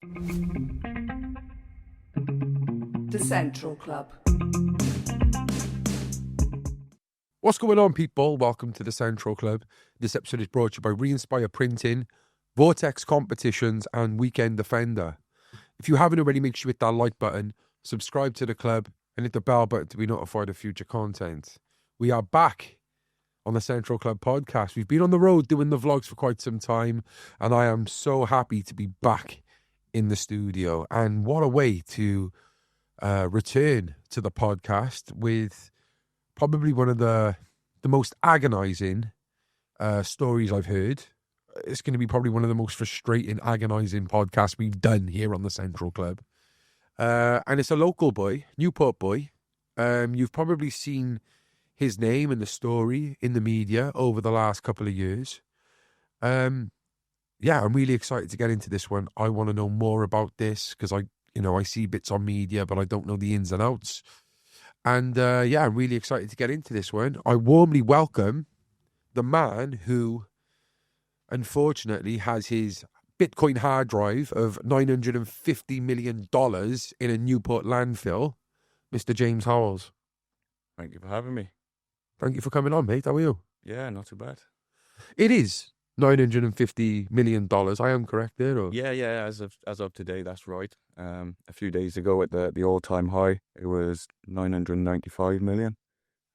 The Central Club. What's going on, people? Welcome to the Central Club. This episode is brought to you by Reinspire Printing, Vortex Competitions, and Weekend Defender. If you haven't already, make sure you hit that like button, subscribe to the club, and hit the bell button to be notified of future content. We are back on the Central Club podcast. We've been on the road doing the vlogs for quite some time, and I am so happy to be back in the studio. And what a way to return to the podcast with probably one of the most agonizing stories I've heard. It's going to be probably one of the most frustrating, agonizing podcasts we've done here on the Central Club. And it's a local boy, Newport boy. You've probably seen his name and the story in the media over the last couple of years. I'm really excited to get into this one. I want to know more about this because I see bits on media, but I don't know the ins and outs. And I'm really excited to get into this one. I warmly welcome the man who, unfortunately, has his Bitcoin hard drive of $950 million in a Newport landfill, Mr. James Howells. Thank you for having me. Thank you for coming on, mate. How are you? Yeah, not too bad. It is $950 million. I am correct there? Or? Yeah. As of today, that's right. A few days ago, at the all-time high, it was 995 million,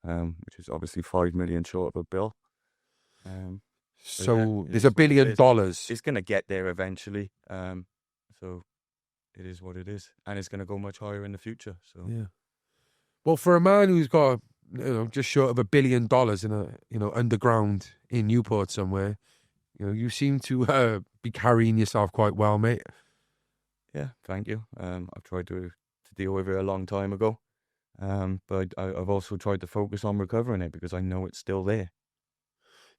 which is obviously 5 million short of a bill. So there's $1 billion. It's going to get there eventually. So it is what it is, and it's going to go much higher in the future. So yeah. Well, for a man who's got just short of $1 billion in a underground in Newport somewhere, you seem to be carrying yourself quite well, mate. Yeah, thank you. I've tried to deal with it a long time ago, but I've also tried to focus on recovering it because I know it's still there.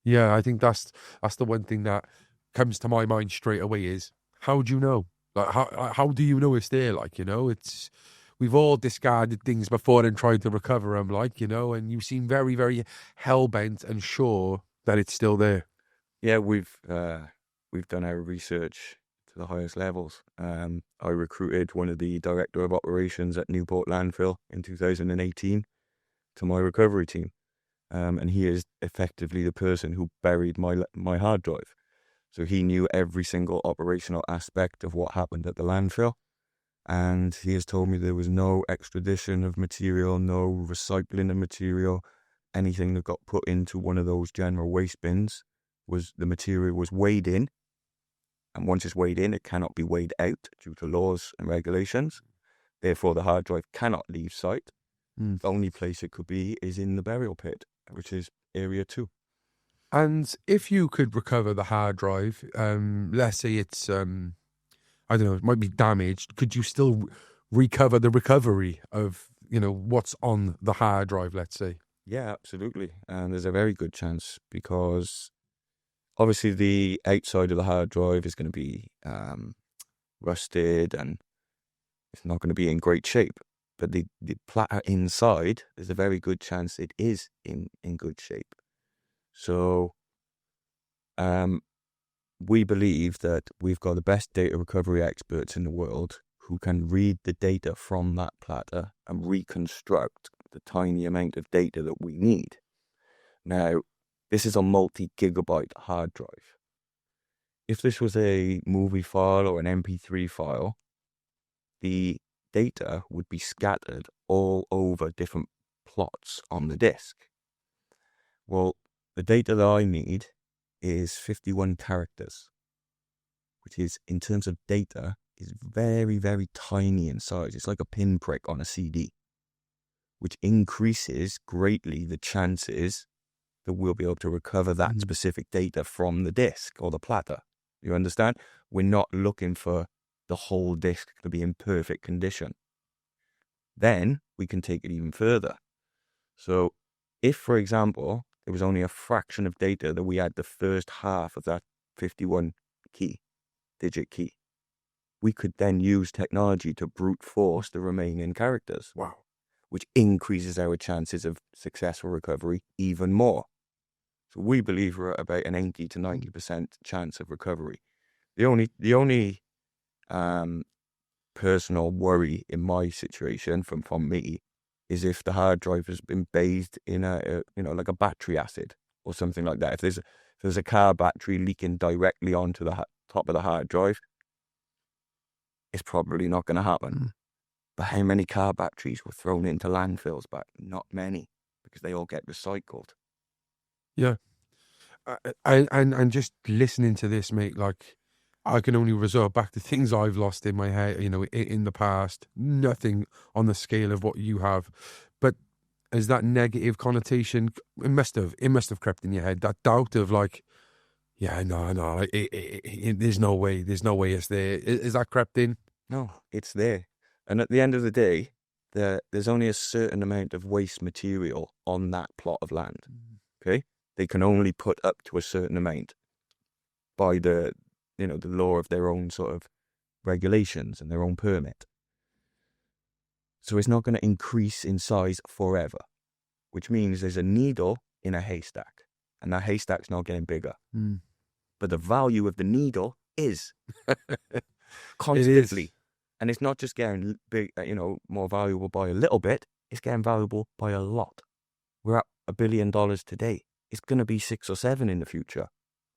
Yeah, I think that's the one thing that comes to my mind straight away is, how do you know? Like, how do you know it's there? Like, it's we've all discarded things before and tried to recover them, and you seem very, very hell-bent and sure that it's still there. Yeah, we've done our research to the highest levels. I recruited one of the director of operations at Newport Landfill in 2018 to my recovery team. And he is effectively the person who buried my hard drive. So he knew every single operational aspect of what happened at the landfill. And he has told me there was no extradition of material, no recycling of material. Anything that got put into one of those general waste bins the material was weighed in. And once it's weighed in, it cannot be weighed out due to laws and regulations. Therefore, the hard drive cannot leave site. The only place it could be is in the burial pit, which is area 2. And if you could recover the hard drive, let's say it's, I don't know, it might be damaged, could you still recover the recovery of, what's on the hard drive, let's say? Yeah, absolutely. And there's a very good chance because obviously the outside of the hard drive is going to be rusted and it's not going to be in great shape. But the platter inside, there's a very good chance it is in good shape. So we believe that we've got the best data recovery experts in the world who can read the data from that platter and reconstruct the tiny amount of data that we need. Now, this is a multi-gigabyte hard drive. If this was a movie file or an MP3 file, the data would be scattered all over different plots on the disk. Well, the data that I need is 51 characters, which is, in terms of data, is very, very tiny in size. It's like a pinprick on a CD, which increases greatly the chances that we'll be able to recover that specific data from the disk or the platter. You understand? We're not looking for the whole disk to be in perfect condition. Then we can take it even further. So if, for example, there was only a fraction of data that we had the first half of that 51 digit key, we could then use technology to brute force the remaining characters. Wow. Which increases our chances of successful recovery even more. So we believe we're at about an 80 to 90% chance of recovery. The only personal worry in my situation from me is if the hard drive has been bathed in like a battery acid or something like that. If there's a car battery leaking directly onto the top of the hard drive, it's probably not going to happen. But how many car batteries were thrown into landfills back? Not many, because they all get recycled. Yeah. And just listening to this, mate, like, I can only resort back to things I've lost in my head, in the past. Nothing on the scale of what you have. But as that negative connotation, it must have crept in your head. That doubt of like, yeah, no, there's no way it's there. Is that crept in? No, it's there. And at the end of the day, there's only a certain amount of waste material on that plot of land. Okay? They can only put up to a certain amount by the law of their own sort of regulations and their own permit. So it's not going to increase in size forever, which means there's a needle in a haystack, and that haystack's not getting bigger. But the value of the needle is constantly. And it's not just getting big, more valuable by a little bit, it's getting valuable by a lot. We're at $1 billion today. It's going to be 6 or 7 in the future.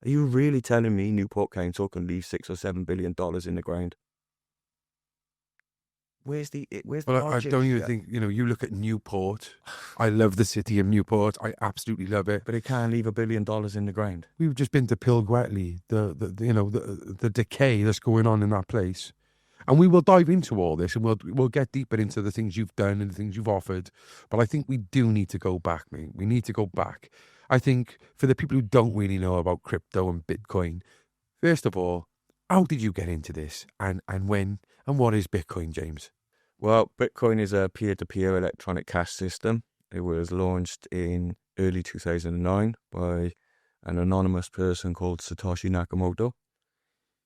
Are you really telling me Newport Council can leave $6 or $7 billion in the ground? Where's the I don't even think, you look at Newport. I love the city of Newport. I absolutely love it. But it can't leave $1 billion in the ground. We've just been to Pilgwetley, the decay that's going on in that place. And we will dive into all this, and we'll get deeper into the things you've done and the things you've offered. But I think we do need to go back, mate. We need to go back. I think for the people who don't really know about crypto and Bitcoin, first of all, how did you get into this, and when, and what is Bitcoin, James? Well, Bitcoin is a peer-to-peer electronic cash system. It was launched in early 2009 by an anonymous person called Satoshi Nakamoto.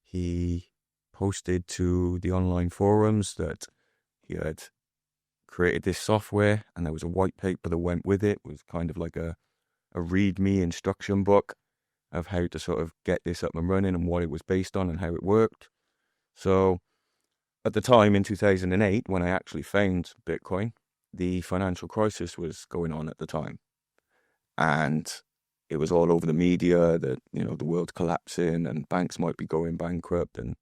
He posted to the online forums that he had created this software, and there was a white paper that went with it. It was kind of like a README instruction book of how to sort of get this up and running and what it was based on and how it worked. So at the time in 2008, when I actually found Bitcoin, the financial crisis was going on at the time. And it was all over the media that, the world's collapsing and banks might be going bankrupt and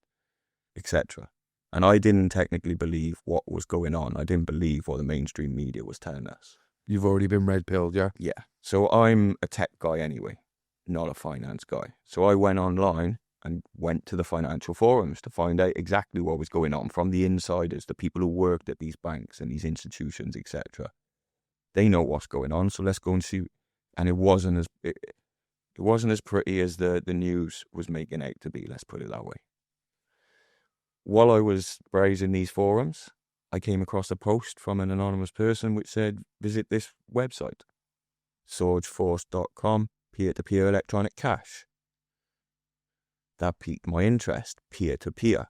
etc. And I didn't technically believe what was going on. I didn't believe what the mainstream media was telling us. You've already been red-pilled, yeah? Yeah. So I'm a tech guy anyway, not a finance guy. So I went online and went to the financial forums to find out exactly what was going on from the insiders, the people who worked at these banks and these institutions, etc. They know what's going on, so let's go and see. And it wasn't as pretty as the news was making out to be, let's put it that way. While I was browsing these forums, I came across a post from an anonymous person which said, visit this website, SourceForce.com, peer-to-peer electronic cash. That piqued my interest, peer-to-peer.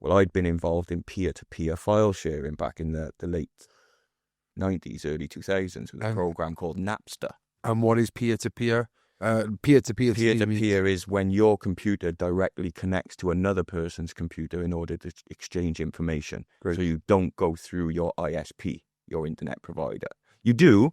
Well, I'd been involved in peer-to-peer file sharing back in the late 90s, early 2000s with a program called Napster. And what is peer-to-peer? Peer-to-peer is when your computer directly connects to another person's computer in order to exchange information. Great. So you don't go through your ISP, your internet provider. You do,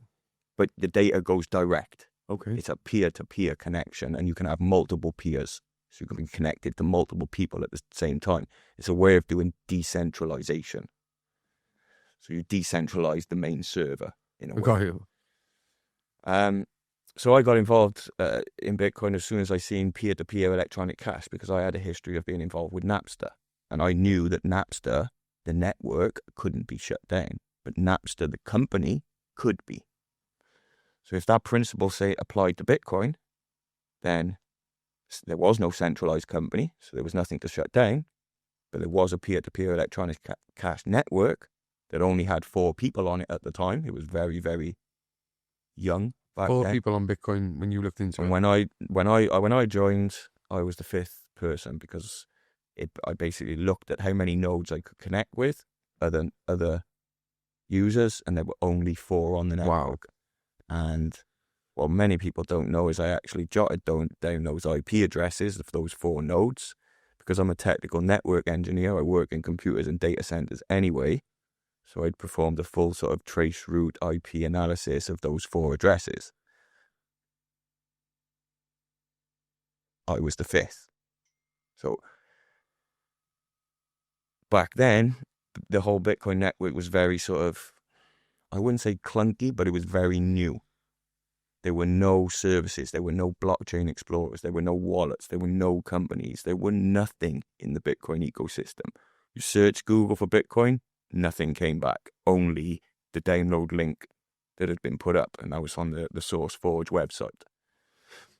but the data goes direct. Okay. It's a peer-to-peer connection, and you can have multiple peers. So you can be connected to multiple people at the same time. It's a way of doing decentralization. So you decentralize the main server in a way. Got you. So I got involved in Bitcoin as soon as I seen peer-to-peer electronic cash, because I had a history of being involved with Napster. And I knew that Napster, the network, couldn't be shut down. But Napster, the company, could be. So if that principle, say, applied to Bitcoin, then there was no centralized company, so there was nothing to shut down. But there was a peer-to-peer electronic cash network that only had 4 people on it at the time. It was very, very young. 4 people on Bitcoin when you looked into it. And when I joined, I was the 5th person, because I basically looked at how many nodes I could connect with other users, and there were only 4 on the network. Wow. And what many people don't know is I actually jotted down those IP addresses of those 4 nodes, because I'm a technical network engineer, I work in computers and data centers anyway. So I'd performed a full sort of trace route IP analysis of those 4 addresses. I was the 5th. So back then, the whole Bitcoin network was very sort of, I wouldn't say clunky, but it was very new. There were no services, there were no blockchain explorers, there were no wallets, there were no companies, there were nothing in the Bitcoin ecosystem. You search Google for Bitcoin, nothing came back, only the download link that had been put up, and that was on the SourceForge website.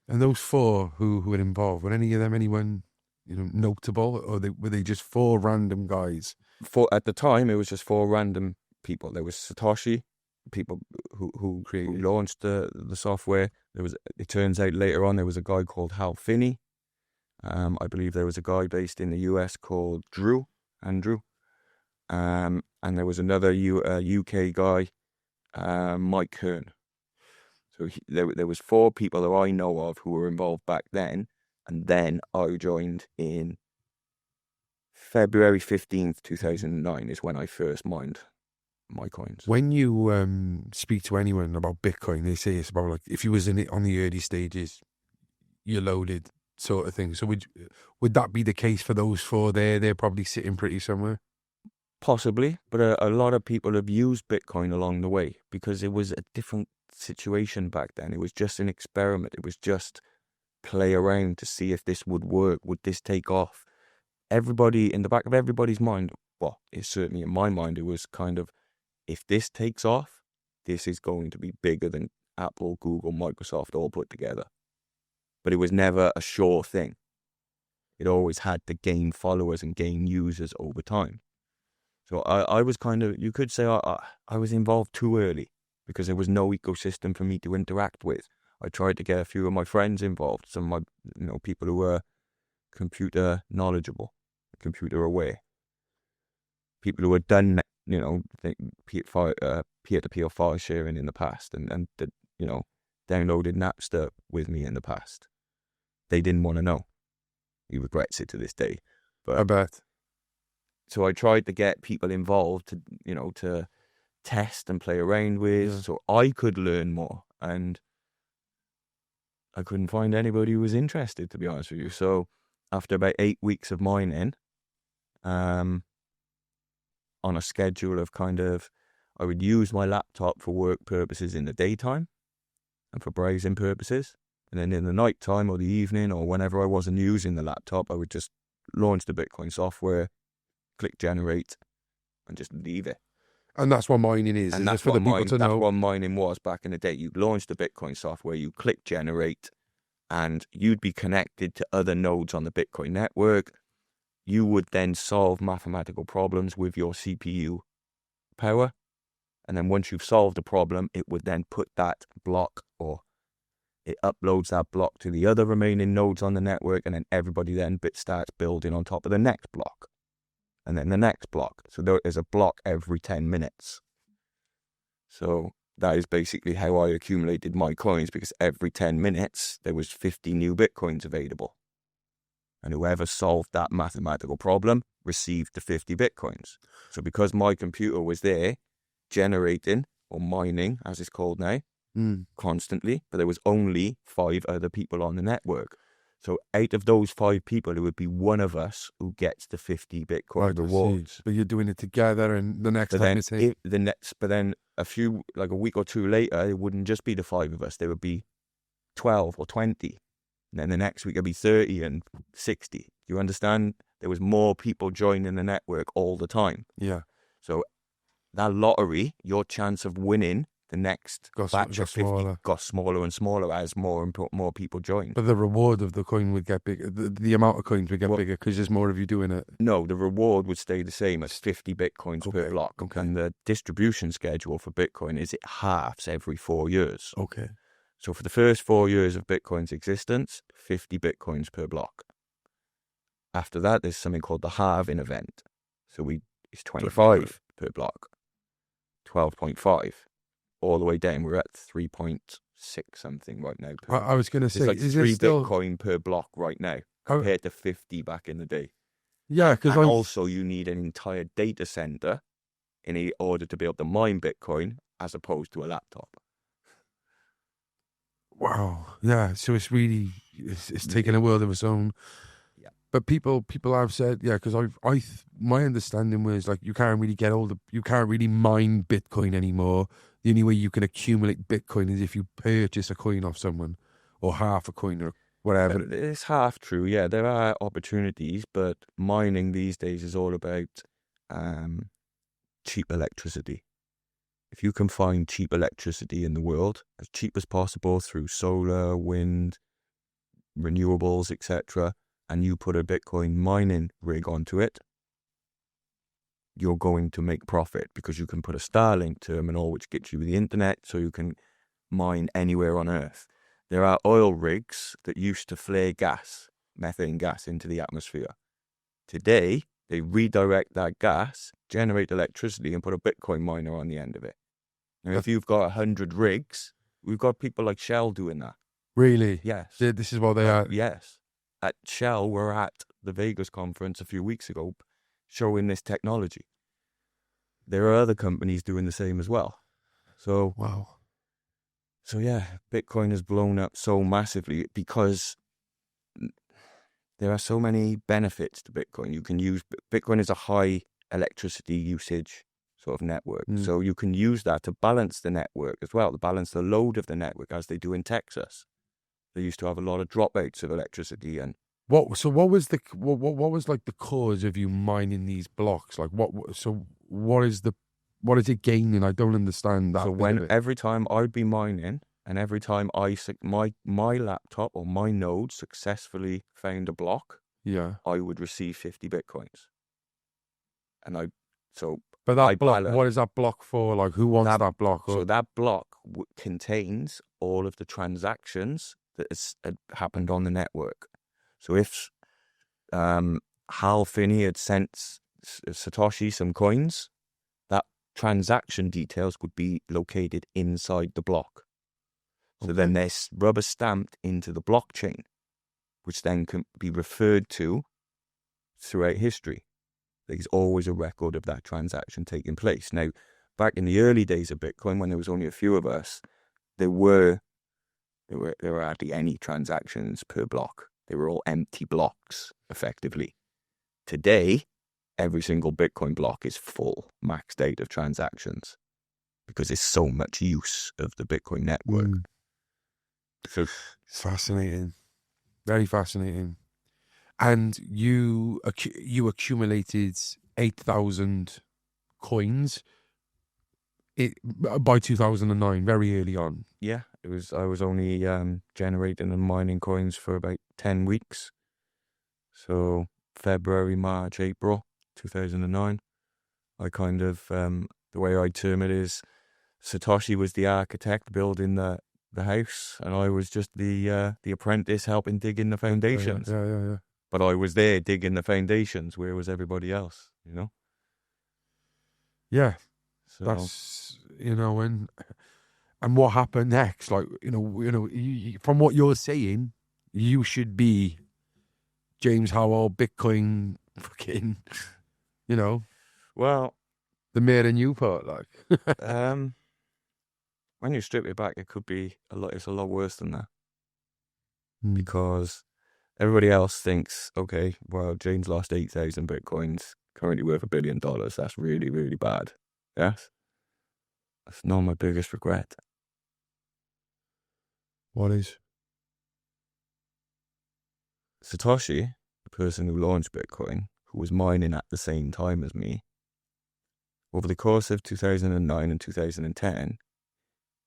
And those 4 who were involved, were any of them anyone notable, or were they just 4 random guys? At the time, it was just 4 random people. There was Satoshi, people who launched the software. It turns out later on there was a guy called Howells. I believe there was a guy based in the US called Andrew. And there was another UK guy, Mike Hearn. So there was 4 people that I know of who were involved back then, and then I joined in February 15th, 2009 is when I first mined my coins. When you speak to anyone about Bitcoin, they say it's about like if you was in it on the early stages, you're loaded sort of thing. So would that be the case for those 4 there? They're probably sitting pretty somewhere. Possibly, but a lot of people have used Bitcoin along the way because it was a different situation back then. It was just an experiment. It was just play around to see if this would work. Would this take off? Everybody, in the back of everybody's mind, well, it's certainly in my mind, it was kind of, if this takes off, this is going to be bigger than Apple, Google, Microsoft all put together. But it was never a sure thing. It always had to gain followers and gain users over time. So I was kind of, you could say I was involved too early because there was no ecosystem for me to interact with. I tried to get a few of my friends involved, some of my, people who were computer knowledgeable, computer aware, people who had done, peer-to-peer file sharing in the past and downloaded Napster with me in the past. They didn't want to know. He regrets it to this day. But I bet. So I tried to get people involved to test and play around with, so I could learn more. And I couldn't find anybody who was interested, to be honest with you. So after about 8 weeks of mining, on a schedule of I would use my laptop for work purposes in the daytime and for browsing purposes. And then in the night time or the evening or whenever I wasn't using the laptop, I would just launch the Bitcoin software, click generate, and just leave it. And that's what mining is. And that's for the people to know. That's what mining was back in the day. You launch the Bitcoin software, you click generate, and you'd be connected to other nodes on the Bitcoin network. You would then solve mathematical problems with your CPU power. And then once you've solved the problem, it would then put that block, or it uploads that block to the other remaining nodes on the network, and then everybody then starts building on top of the next block. And then the next block. So there is a block every 10 minutes. So that is basically how I accumulated my coins, because every 10 minutes there was 50 new Bitcoins available. And whoever solved that mathematical problem received the 50 Bitcoins. So because my computer was there generating, or mining as it's called now, constantly, but there was only 5 other people on the network. So out of those 5 people, it would be one of us who gets the 50 Bitcoin rewards. But you're doing it together, and the next time but then a week or 2 later, it wouldn't just be the 5 of us. There would be 12 or 20. And then the next week it'd be 30 and 60. Do you understand? There was more people joining the network all the time. Yeah. So that lottery, your chance of winning the next batch of 50 got smaller and smaller as more and more people joined. But the reward of the coin would get bigger. The amount of coins would get bigger because there's more of you doing it. No, the reward would stay the same as 50 Bitcoins per block. Okay. And the distribution schedule for Bitcoin is it halves every 4 years. Okay. So for the first 4 years of Bitcoin's existence, 50 Bitcoins per block. After that, there's something called the halving event. So it's 25 per block, 12.5. All the way down, we're at 3.6 something right now. I was going to say, it's like is 3 still Bitcoin per block right now, compared to 50 back in the day. Yeah, because And also you need an entire data center in order to be able to mine Bitcoin as opposed to a laptop. wow, yeah. So it's really it's taking a world of its own. Yeah. But people have said, yeah, because my understanding was like you can't really you can't really mine Bitcoin anymore. The only way you can accumulate Bitcoin is if you purchase a coin off someone, or half a coin, or whatever. It's half true. Yeah, there are opportunities, but mining these days is all about cheap electricity. If you can find cheap electricity in the world, as cheap as possible through solar, wind, renewables, etc., and you put a Bitcoin mining rig onto it, you're going to make profit because you can put a Starlink terminal which gets you the internet so you can mine anywhere on Earth. There are oil rigs that used to flare gas, methane gas, into the atmosphere. Today, they redirect that gas, generate electricity, and put a Bitcoin miner on the end of it. Now, if you've got 100 rigs, we've got people like Shell doing that. Really? Yes. This is what they are. Yes. At Shell, we're at the Vegas conference a few weeks ago showing this technology. There are other companies doing the same as well. So, Wow. So yeah, Bitcoin has blown up so massively because there are so many benefits to Bitcoin. You can use Bitcoin is a high electricity usage sort of network. So you can use that to balance the network as well, to balance the load of the network as they do in Texas. They used to have a lot of dropouts of electricity. And what was like the cause of you mining these blocks? Like what is it gaining? I don't understand that. So every time I'd be mining and every time my laptop or my node successfully found a block, yeah, I would receive 50 Bitcoins. But that block, what is that block for? Like, who wants that block? So that block contains all of the transactions that had happened on the network. So if Hal Finney had sent Satoshi some coins, that transaction details would be located inside the block. So then they're rubber stamped into the blockchain, which then can be referred to throughout history. There's always a record of that transaction taking place. Now, back in the early days of Bitcoin, when there was only a few of us, there were hardly any transactions per block. They were all empty blocks, effectively. Today, every single Bitcoin block is full, maxed out of transactions, because there's so much use of the Bitcoin network. So it's fascinating, very fascinating. And you accumulated 8,000 coins by 2009, very early on. Yeah, I was only generating and mining coins for about 10 weeks. So February, March, April 2009. I kind of, the way I term it is, Satoshi was the architect building the house, and I was just the apprentice helping dig in the foundations. Yeah. But I was there digging the foundations. Where was everybody else? You know? Yeah. So that's and what happened next? Like from what you're saying, you should be James Howell, Bitcoin, fucking, well, the mayor of Newport, like. When you strip it back, it could be it's a lot worse than that, because everybody else thinks, okay, well, James lost 8,000 Bitcoins, currently worth $1 billion. That's really, really bad. Yes? That's not my biggest regret. What is? Satoshi, the person who launched Bitcoin, who was mining at the same time as me, over the course of 2009 and 2010,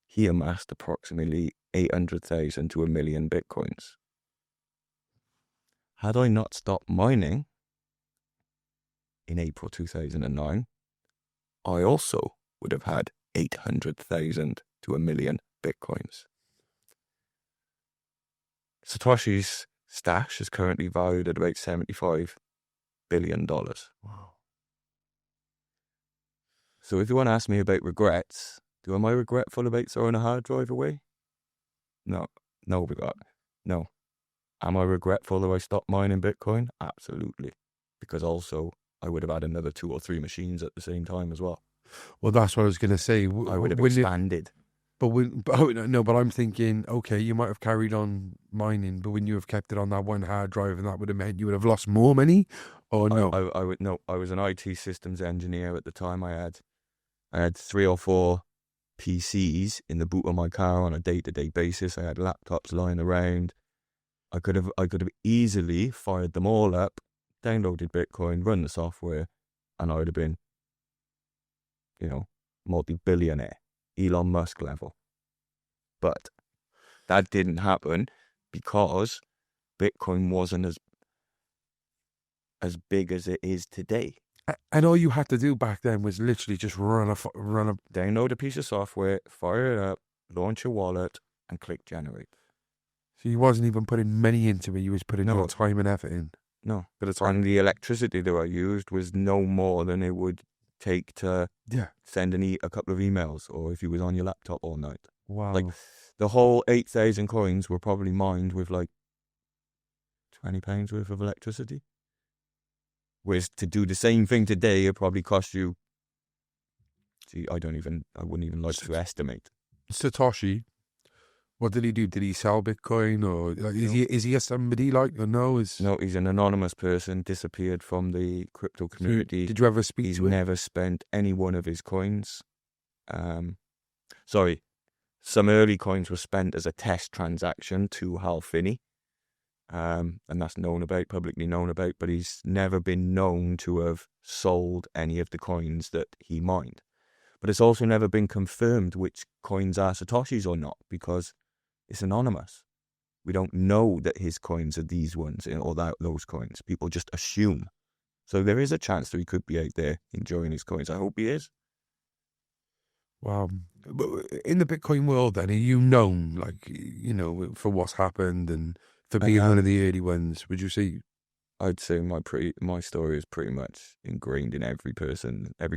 he amassed approximately 800,000 to 1 million Bitcoins. Had I not stopped mining in April 2009, I also would have had 800,000 to 1 million Bitcoins. Satoshi's stash is currently valued at about $75 billion. Wow. So if you want to ask me about regrets, am I regretful about throwing a hard drive away? No. No. Am I regretful that I stopped mining Bitcoin? Absolutely. because also I would have had another 2 or 3 machines at the same time as well. Well, that's what I was going to say. I would have expanded. But I'm thinking, okay, you might have carried on mining, but when you have kept it on that one hard drive, and that would have meant you would have lost more money, or no? I was an IT systems engineer at the time. I had 3 or 4 PCs in the boot of my car on a day-to-day basis. I had laptops lying around. I could have easily fired them all up, downloaded Bitcoin, run the software, and I would have been, multi-billionaire, Elon Musk level. But that didn't happen because Bitcoin wasn't as big as it is today. And all you had to do back then was literally just download a piece of software, fire it up, launch a wallet, and click generate. So you wasn't even putting money into it. You was putting your time and effort in. No. And the electricity that I used was no more than it would take to send a couple of emails, or if you was on your laptop all night. Wow. Like the whole 8,000 coins were probably mined with like £20 worth of electricity. Whereas to do the same thing today, it probably cost you. I wouldn't even like to estimate. Satoshi, what did he do? Did he sell Bitcoin, or is he a somebody like, or no? No, he's an anonymous person, disappeared from the crypto community. Did you ever speak to him? He's never spent any one of his coins. Some early coins were spent as a test transaction to Howells. And that's publicly known about, but he's never been known to have sold any of the coins that he mined. But it's also never been confirmed which coins are Satoshis or not, because it's anonymous. We don't know that his coins are these ones or those coins. People just assume. So there is a chance that he could be out there enjoying his coins. I hope he is. Wow. In the Bitcoin world then, are you known, for what's happened and for being one of the early ones, would you say? I'd say my story is pretty much ingrained in every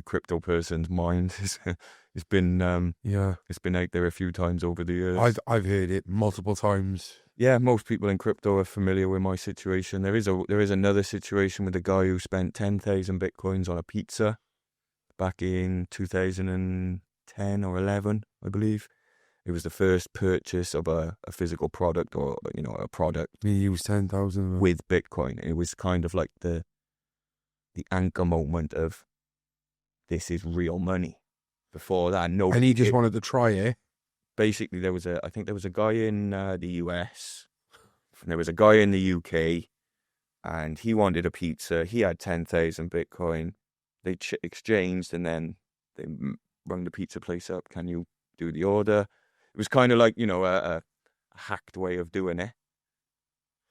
crypto person's mind. It's been out there a few times over the years. I've heard it multiple times. Yeah, most people in crypto are familiar with my situation. There is another situation with a guy who spent 10,000 Bitcoins on a pizza back in 2010 or 11, I believe. It was the first purchase of a physical product, or a product. He used 10,000 with Bitcoin. It was kind of like the anchor moment of this is real money. Before that, and he just wanted to try it. Basically, I think there was a guy in the US, and there was a guy in the UK, and he wanted a pizza. He had 10,000 Bitcoin. They exchanged, and then they rung the pizza place up. Can you do the order? It was kind of like, a hacked way of doing it.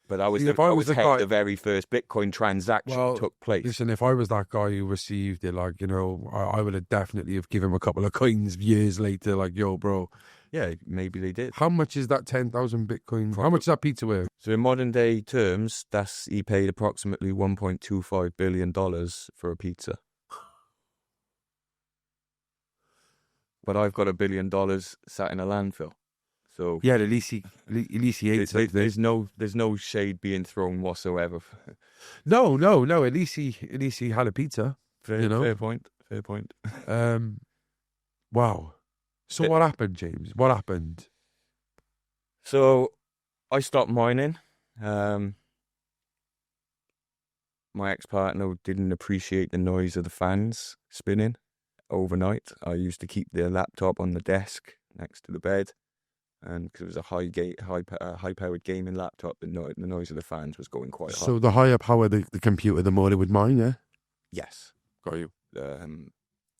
But that was the very first Bitcoin transaction took place. Listen, if I was that guy who received it, I would have definitely have given him a couple of coins years later, yo, bro. Yeah, maybe they did. How much is that 10,000 Bitcoin? How much is that pizza worth? So in modern day terms, he paid approximately $1.25 billion for a pizza. But I've got $1 billion sat in a landfill. So yeah, at least he ate something. There's no shade being thrown whatsoever. No. At least he had a pizza. Fair point. Wow. So what happened, James? What happened? So I stopped mining. My ex-partner didn't appreciate the noise of the fans spinning overnight. I used to keep the laptop on the desk next to the bed, and because it was a high-powered gaming laptop, the noise of the fans was going quite high. So the higher power the computer, the more it would mine, yeah? Yes. Got you. The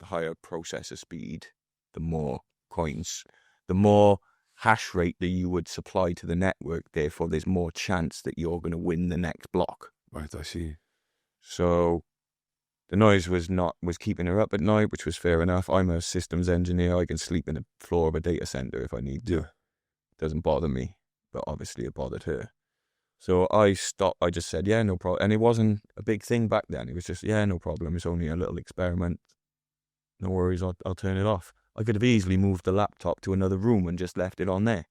higher processor speed, the more coins, the more hash rate that you would supply to the network. Therefore, there's more chance that you're going to win the next block. Right, I see. So the noise was keeping her up at night, which was fair enough. I'm a systems engineer. I can sleep in the floor of a data center if I need to. It doesn't bother me, but obviously it bothered her. So I stopped. I just said, yeah, no problem. And it wasn't a big thing back then. It was just, yeah, no problem. It's only a little experiment. No worries, I'll turn it off. I could have easily moved the laptop to another room and just left it on there.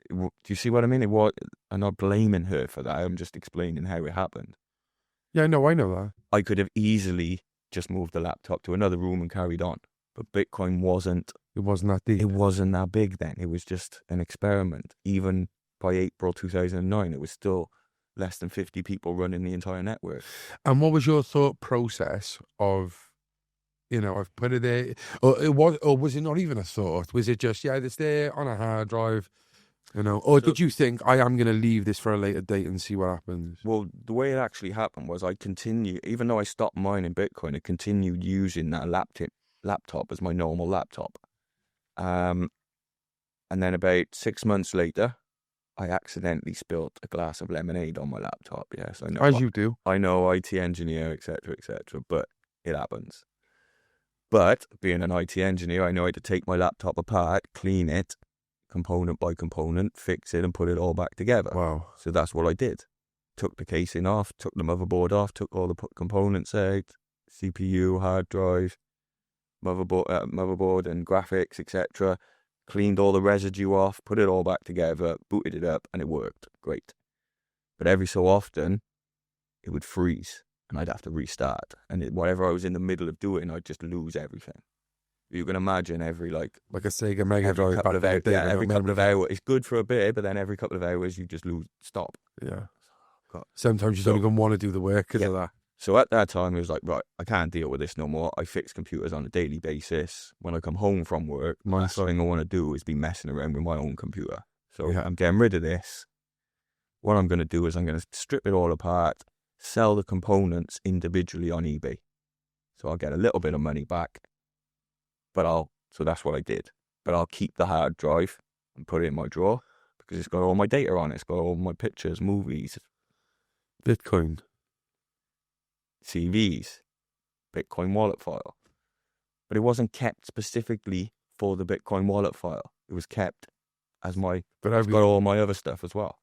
Do you see what I mean? I'm not blaming her for that. I'm just explaining how it happened. Yeah, no, I know that. I could have easily just moved the laptop to another room and carried on. But Bitcoin wasn't It wasn't that deep. It wasn't that big then. It was just an experiment. Even by April 2009, it was still less than 50 people running the entire network. And what was your thought process of, I've put it there, or was it not even a thought? Was it just, it's there on a hard drive, or did you think, I am going to leave this for a later date and see what happens? Well, the way it actually happened was I continued, even though I stopped mining Bitcoin, I continued using that laptop as my normal laptop. And then about 6 months later, I accidentally spilt a glass of lemonade on my laptop. Yes, I know. As you do. I know, IT engineer, etc., but it happens. But being an IT engineer, I know I had to take my laptop apart, clean it, component by component, fix it, and put it all back together. Wow. So that's what I did. Took the casing off, took the motherboard off, took all the components out, CPU, hard drive, motherboard and graphics, etc. Cleaned all the residue off, put it all back together, booted it up, and it worked. Great. But every so often, it would freeze, and I'd have to restart. And whatever I was in the middle of doing, I'd just lose everything. You can imagine every like a Sega Mega Drive. Every couple of hours. It's good for a bit, but then every couple of hours, you just stop. Yeah. God. Sometimes you don't even want to do the work because of that. So at that time, it was like, right, I can't deal with this no more. I fix computers on a daily basis. When I come home from work, the last thing I want to do is be messing around with my own computer. So I'm getting rid of this. What I'm going to do is I'm going to strip it all apart, sell the components individually on eBay. So I'll get a little bit of money back. So that's what I did. But I'll keep the hard drive and put it in my drawer because it's got all my data on it. It's got all my pictures, movies. Bitcoin. CVs, Bitcoin wallet file. But it wasn't kept specifically for the Bitcoin wallet file. It was kept as it's got all my other stuff as well.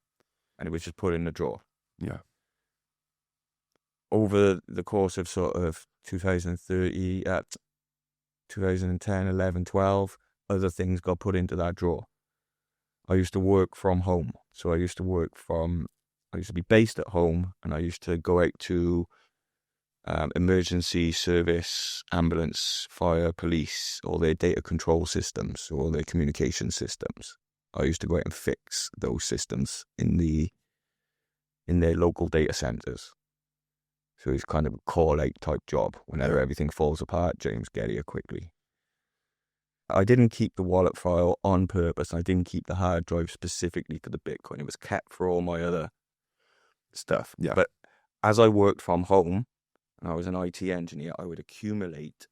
And it was just put in the drawer. Yeah. Over the course of sort of 2030, 2010, 11, 12, other things got put into that drawer. I used to work from home. So I used to be based at home, and I used to go out to emergency service, ambulance, fire, police, all their data control systems, all their communication systems. I used to go out and fix those systems in their local data centers. So it's kind of a call-out type job. Whenever everything falls apart, James, get here quickly. I didn't keep the wallet file on purpose. I didn't keep the hard drive specifically for the Bitcoin. It was kept for all my other stuff. Yeah. But as I worked from home, and I was an IT engineer, I would accumulate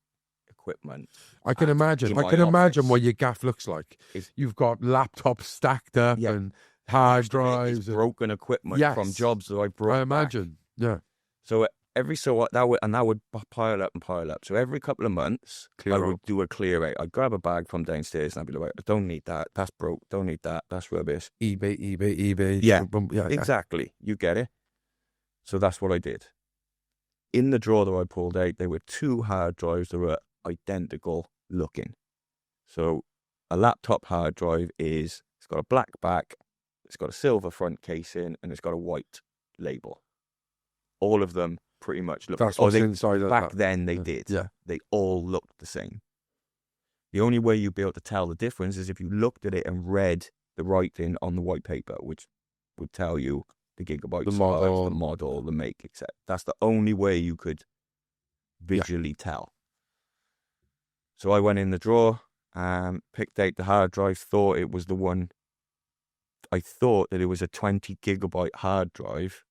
equipment. I can imagine what your gaff looks like. You've got laptops stacked up and hard drives. And broken equipment from jobs that I brought I imagine, back. Yeah. So that would pile up and pile up. So every couple of months, I would do a clear out. I'd grab a bag from downstairs and I'd be like, I don't need that. That's broke. Don't need that. That's rubbish. eBay. Yeah, exactly. You get it. So that's what I did. In the drawer that I pulled out, there were 2 hard drives that were identical looking. So a laptop hard drive it's got a black back, it's got a silver front casing, and it's got a white label. All of them pretty much look. That's what's inside of back that. then they did. Yeah. They all looked the same. The only way you'd be able to tell the difference is if you looked at it and read the writing on the white paper, which would tell you the gigabyte size, the model, the make, etc. That's the only way you could visually tell. So I went in the drawer, picked out the hard drive, thought it was the one. I thought that it was a 20 gigabyte hard drive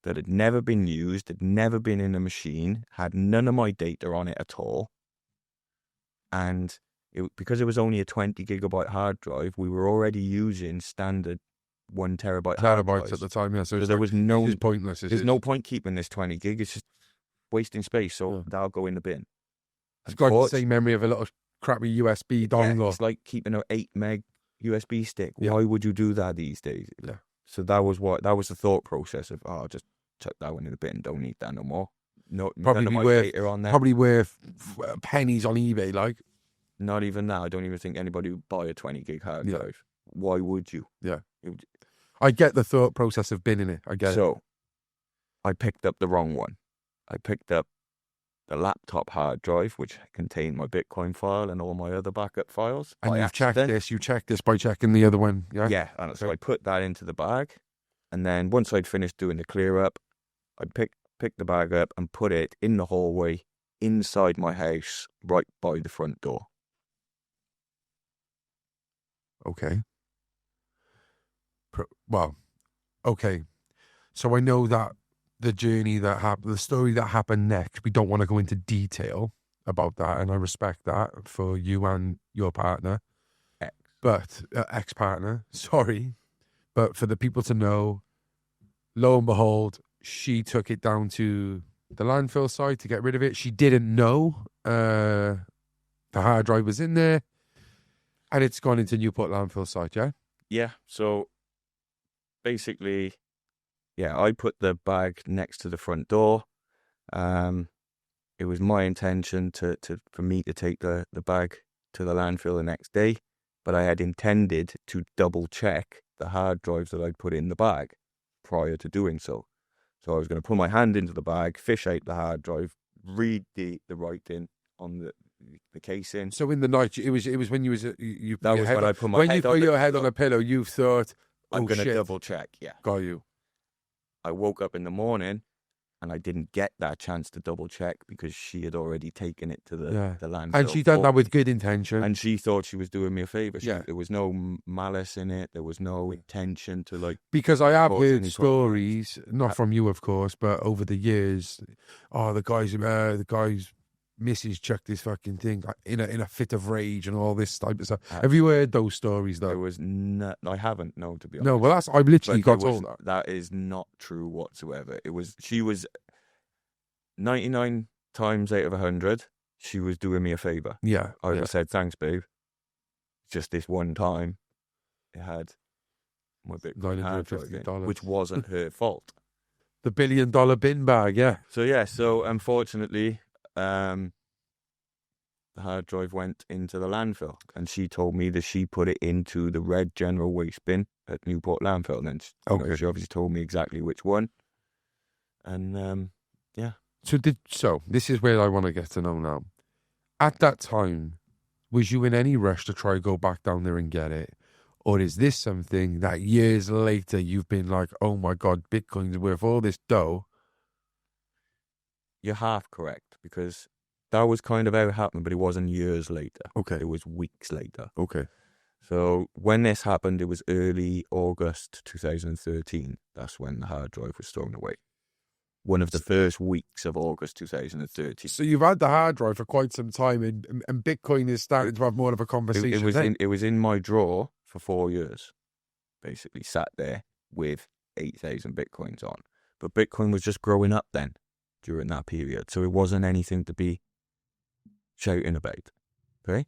that had never been used, had never been in a machine, had none of my data on it at all. And because it was only a 20 gigabyte hard drive, we were already using standard 1 terabyte hard drives at the time, yeah. So there was no, it's pointless. There's no point keeping this 20 gig. It's just wasting space. So that'll go in the bin. It's got the same memory of a little crappy USB dongle. Yeah, it's like keeping an 8 meg USB stick. Yeah. Why would you do that these days? Yeah. So that was the thought process of, I'll just chuck that one in the bin. Don't need that no more. No, probably worth pennies on eBay. Like, not even that. I don't even think anybody would buy a 20 gig hard drive. Why would you? Yeah. I get the thought process of binning it. I get it. So I picked up the wrong one. I picked up the laptop hard drive, which contained my Bitcoin file and all my other backup files. And by you've checked accident. this. You checked this by checking the other one. Yeah. Yeah. And so I put that into the bag. And then once I'd finished doing the clear up, I picked the bag up and put it in the hallway inside my house, right by the front door. Okay. Well, okay. So I know that the journey that happened, the story that happened next, we don't want to go into detail about that, and I respect that for you and your partner, ex-partner, sorry. But for the people to know, lo and behold, she took it down to the landfill site to get rid of it. She didn't know the hard drive was in there, and it's gone into Newport landfill site, yeah? Yeah, so basically, yeah, I put the bag next to the front door. It was my intention for me to take the bag to the landfill the next day, but I had intended to double check the hard drives that I'd put in the bag prior to doing so. So I was going to put my hand into the bag, fish out the hard drive, read the writing on the casing. So in the night, it was when you you that was when I put my when head you put your head on a pillow, you thought, I'm going to shit. double check. Yeah, Got you. I woke up in the morning and I didn't get that chance to double check because she had already taken it to the landfill. And she done that with good intention. And she thought she was doing me a favour. Yeah. There was no malice in it. There was no intention to like... Because I have heard stories, not from you, of course, but over the years, the guy's missus chucked this fucking thing in a fit of rage and all this type of stuff. Have you heard those stories, though? There was I haven't, no, to be honest. No, well, I've literally got told that. That is not true whatsoever. She was 99 times out of 100, she was doing me a favour. Yeah. I would have said, thanks, babe. Just this one time, it had my Bitcoin $950, which wasn't her fault. The $1 billion bin bag, yeah. So unfortunately, the hard drive went into the landfill, and she told me that she put it into the red general waste bin at Newport landfill. And then she obviously told me exactly which one. And yeah. So this is where I want to get to know now. At that time, was you in any rush to try to go back down there and get it? Or is this something that years later you've been like, oh my God, Bitcoin's worth all this dough? You're half correct, because that was kind of how it happened, but it wasn't years later. Okay. It was weeks later. Okay. So when this happened, it was early August 2013. That's when the hard drive was thrown away. One of the first weeks of August 2013. So you've had the hard drive for quite some time, and Bitcoin is starting to have more of a conversation. It was in my drawer for 4 years, basically sat there with 8,000 Bitcoins on. But Bitcoin was just growing up then, during that period. So it wasn't anything to be shouting about. Okay?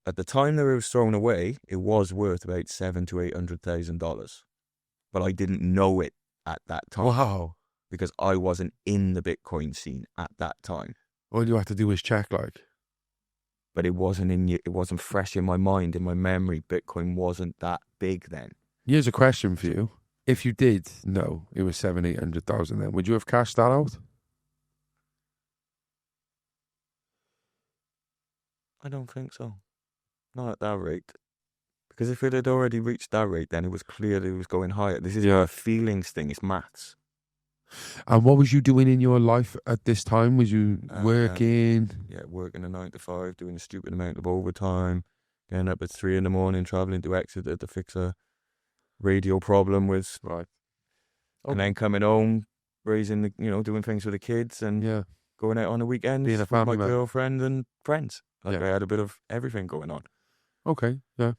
At the time that it was thrown away, it was worth about $700,000 to $800,000. But I didn't know it at that time. Wow. Because I wasn't in the Bitcoin scene at that time. All you have to do is check, like. But it wasn't fresh in my mind, in my memory. Bitcoin wasn't that big then. Here's a question for you. If you did know it was 700,000-800,000 then, would you have cashed that out? I don't think so. Not at that rate. Because if it had already reached that rate, then it was clear that it was going higher. This is a feelings thing. It's maths. And what was you doing in your life at this time? Was you working? Working a 9 to 5, doing a stupid amount of overtime, getting up at 3 a.m, traveling to Exeter to fix a radio problem with. Right. Okay. And then coming home, doing things with the kids and going out on the weekends being a family with my man. girlfriend and friends. I had a bit of everything going on. Okay, yeah.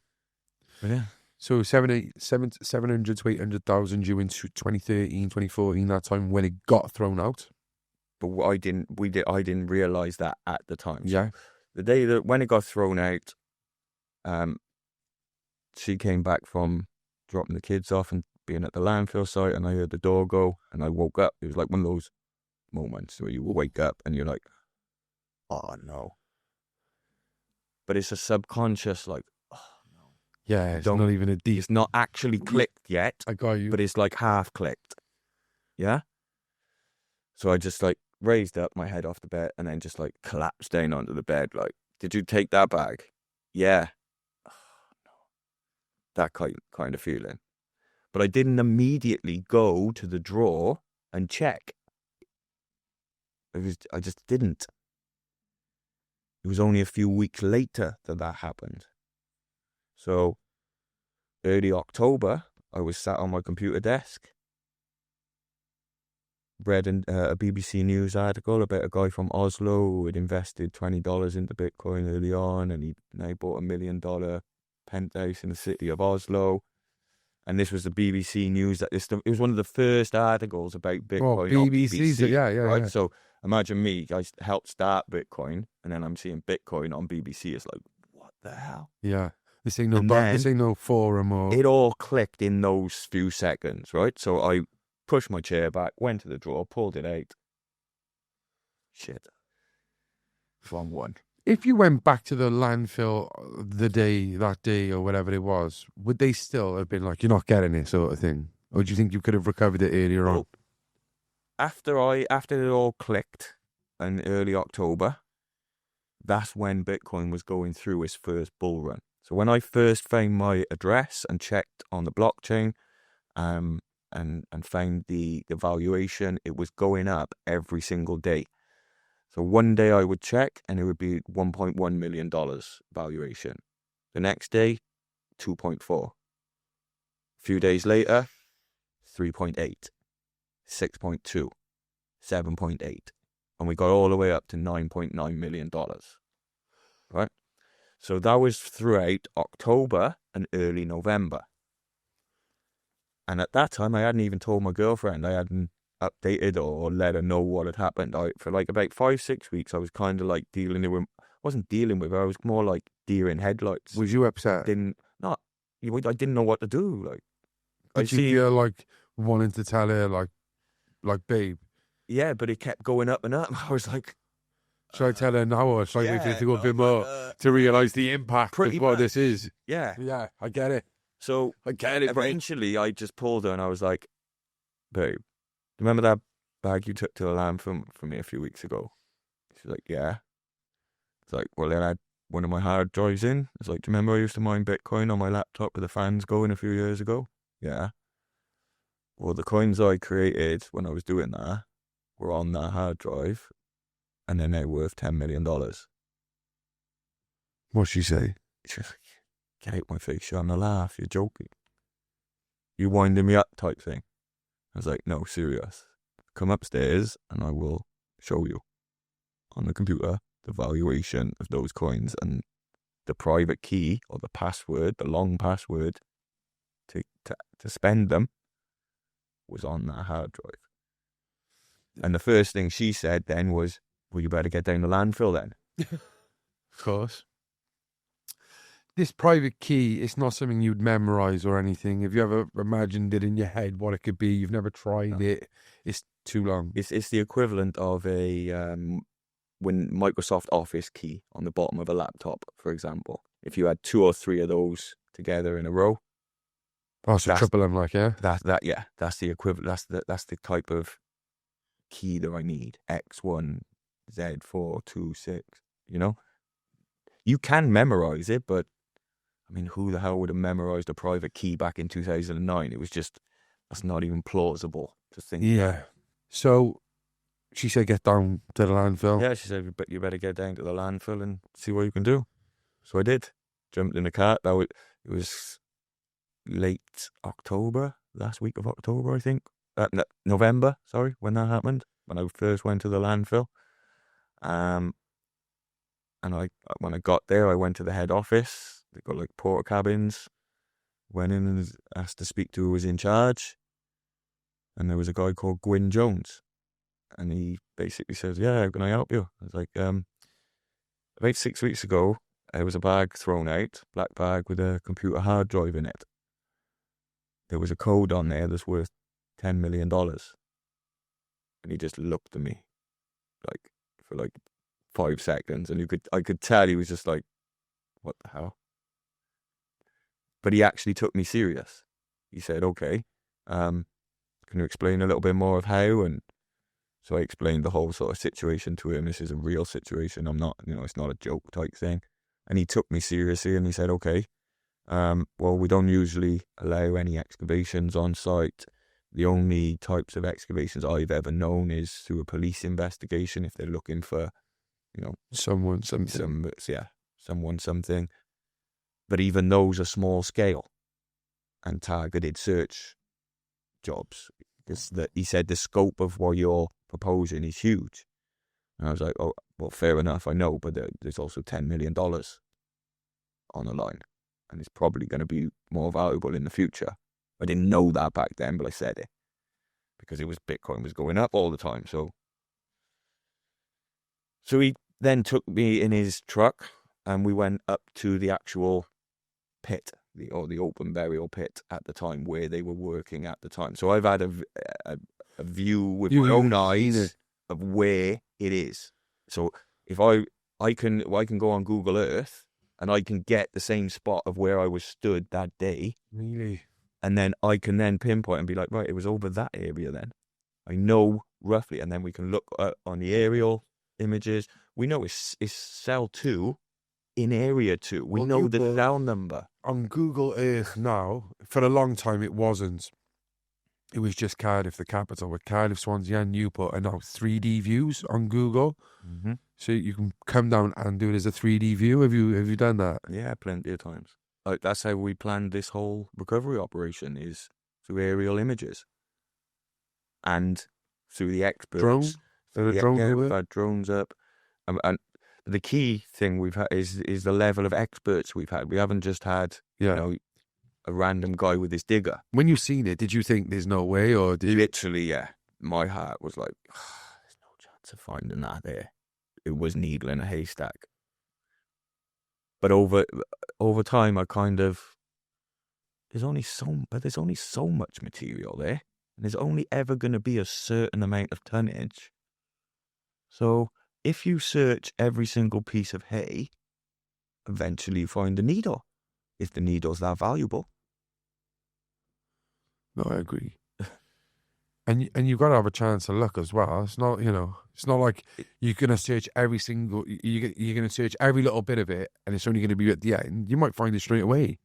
But yeah. So 700 to 800,000 due in 2013, 2014, that time when it got thrown out. But I didn't realise that at the time. So yeah. The day that when it got thrown out, she came back from dropping the kids off and being at the landfill site, and I heard the door go, and I woke up. It was like one of those moments where you wake up and you're like, oh no. But it's a subconscious like, oh no. Yeah, it's not even a deep. It's not actually clicked yet. I got you. But it's like half clicked. Yeah. So I just like raised up my head off the bed and then just like collapsed down onto the bed. Like, did you take that bag? Yeah. That kind of feeling. But I didn't immediately go to the drawer and check. I just didn't. It was only a few weeks later that happened. So early October, I was sat on my computer desk, read a BBC News article about a guy from Oslo who had invested $20 into Bitcoin early on, and he now bought $1 million penthouse in the city of Oslo. And this was the BBC News. It was one of the first articles about Bitcoin on BBC's, BBC. yeah, right? yeah. So imagine me, I helped start Bitcoin, and then I'm seeing Bitcoin on BBC. It's like, what the hell? Yeah. This ain't no forum or... It all clicked in those few seconds, right? So I pushed my chair back, went to the drawer, pulled it out. Shit. Wrong one. If you went back to the landfill that day or whatever it was, would they still have been like, you're not getting it sort of thing? Or do you think you could have recovered it earlier on? After it all clicked in early October, that's when Bitcoin was going through its first bull run. So when I first found my address and checked on the blockchain, and found the valuation, it was going up every single day. So one day I would check and it would be $1.1 million valuation. The next day, 2.4. A few days later, 3.8, 6.2, 7.8. And we got all the way up to $9.9 million. Right? So that was throughout October and early November. And at that time, I hadn't even told my girlfriend. I hadn't updated or let her know what had happened. For like about 5-6 weeks, I was kind of like I wasn't dealing with her. I was more like deer in headlights. Was you upset? I didn't know what to do. Like, Did you feel like wanting to tell her, like, babe? Yeah, but it kept going up and up. I was like, should I tell her now, or should I wait for it to go a bit more to realise the impact of what this is? Yeah. Yeah, I get it. So I get it, eventually I just pulled her and I was like, babe, remember that bag you took to the landfill for me a few weeks ago? She's like, yeah. It's like, well, then I had one of my hard drives in. It's like, do you remember I used to mine Bitcoin on my laptop with the fans going a few years ago? Yeah. Well, the coins I created when I was doing that were on that hard drive, and they're now worth $10 million. What'd she say? She's like, get out my face, you're on a laugh, you're joking. You winding me up type thing. I was like, no, serious. Come upstairs and I will show you on the computer the valuation of those coins, and the private key or the password, the long password to spend them was on that hard drive. And the first thing she said then was, well, you better get down the landfill then. Of course. This private key, it's not something you'd memorize or anything. Have you ever imagined it in your head what it could be? You've never tried it. It's too long. It's the equivalent of a when Microsoft Office key on the bottom of a laptop, for example. If you had 2 or 3 of those together in a row. Oh, so triple them, like, yeah? That's the equivalent. That's the type of key that I need. X1, Z4, 2, 6. You know, you can memorize it, but I mean, who the hell would have memorized a private key back in 2009? It was just, that's not even plausible to think. Yeah. So she said, get down to the landfill. Yeah, she said, but you better get down to the landfill and see what you can do. So I did. Jumped in the car. It was late October, last week of October, I think. November, sorry, when that happened, when I first went to the landfill. And when I got there, I went to the head office. They got like porta cabins. Went in and asked to speak to who was in charge. And there was a guy called Gwyn Jones. And he basically says, yeah, how can I help you? I was like, about 6 weeks ago, there was a bag thrown out, black bag with a computer hard drive in it. There was a code on there that's worth $10 million. And he just looked at me like for like 5 seconds, and I could tell he was just like, what the hell? But he actually took me serious. He said, okay, can you explain a little bit more of how? And so I explained the whole sort of situation to him. This is a real situation. I'm not, it's not a joke type thing. And he took me seriously and he said, okay, well, we don't usually allow any excavations on site. The only types of excavations I've ever known is through a police investigation if they're looking for, someone, something. Someone, something. But even those are small scale and targeted search jobs. He said the scope of what you're proposing is huge. And I was like, oh, well, fair enough, I know, but there's also $10 million on the line. And it's probably going to be more valuable in the future. I didn't know that back then, but I said it. Because Bitcoin was going up all the time. So he then took me in his truck and we went up to the actual pit, the open burial pit at the time where they were working at the time. So I've had a view with my own eyes of where it is. So if I can go on Google Earth and I can get the same spot of where I was stood that day. Really? And then I can then pinpoint and be like, right, it was over that area then. I know roughly. And then we can look on the aerial images. We know it's cell 2 in area 2. We know the cell number. On Google Earth now, for a long time it wasn't. It was just Cardiff, the capital, with Cardiff, Swansea and Newport are now 3D views on Google. Mm-hmm. So you can come down and do it as a 3D view. Have you done that? Yeah, plenty of times. That's how we planned this whole recovery operation, is through aerial images. And through the experts. Drones? We've had drones up. And the key thing we've had is the level of experts we've had. We haven't just had, a random guy with his digger. When you seen it, did you think there's no way, or did Literally, yeah. My heart was like, there's no chance of finding that there. It was needle in a haystack. But over time, I kind of, there's only so much material there, and there's only ever going to be a certain amount of tonnage. So if you search every single piece of hay, eventually you find a needle. If the needle's that valuable. No, I agree. And you've got to have a chance to look as well. It's not, it's not like you're going to search every single, you're going to search every little bit of it and it's only going to be at the end. You might find it straight away.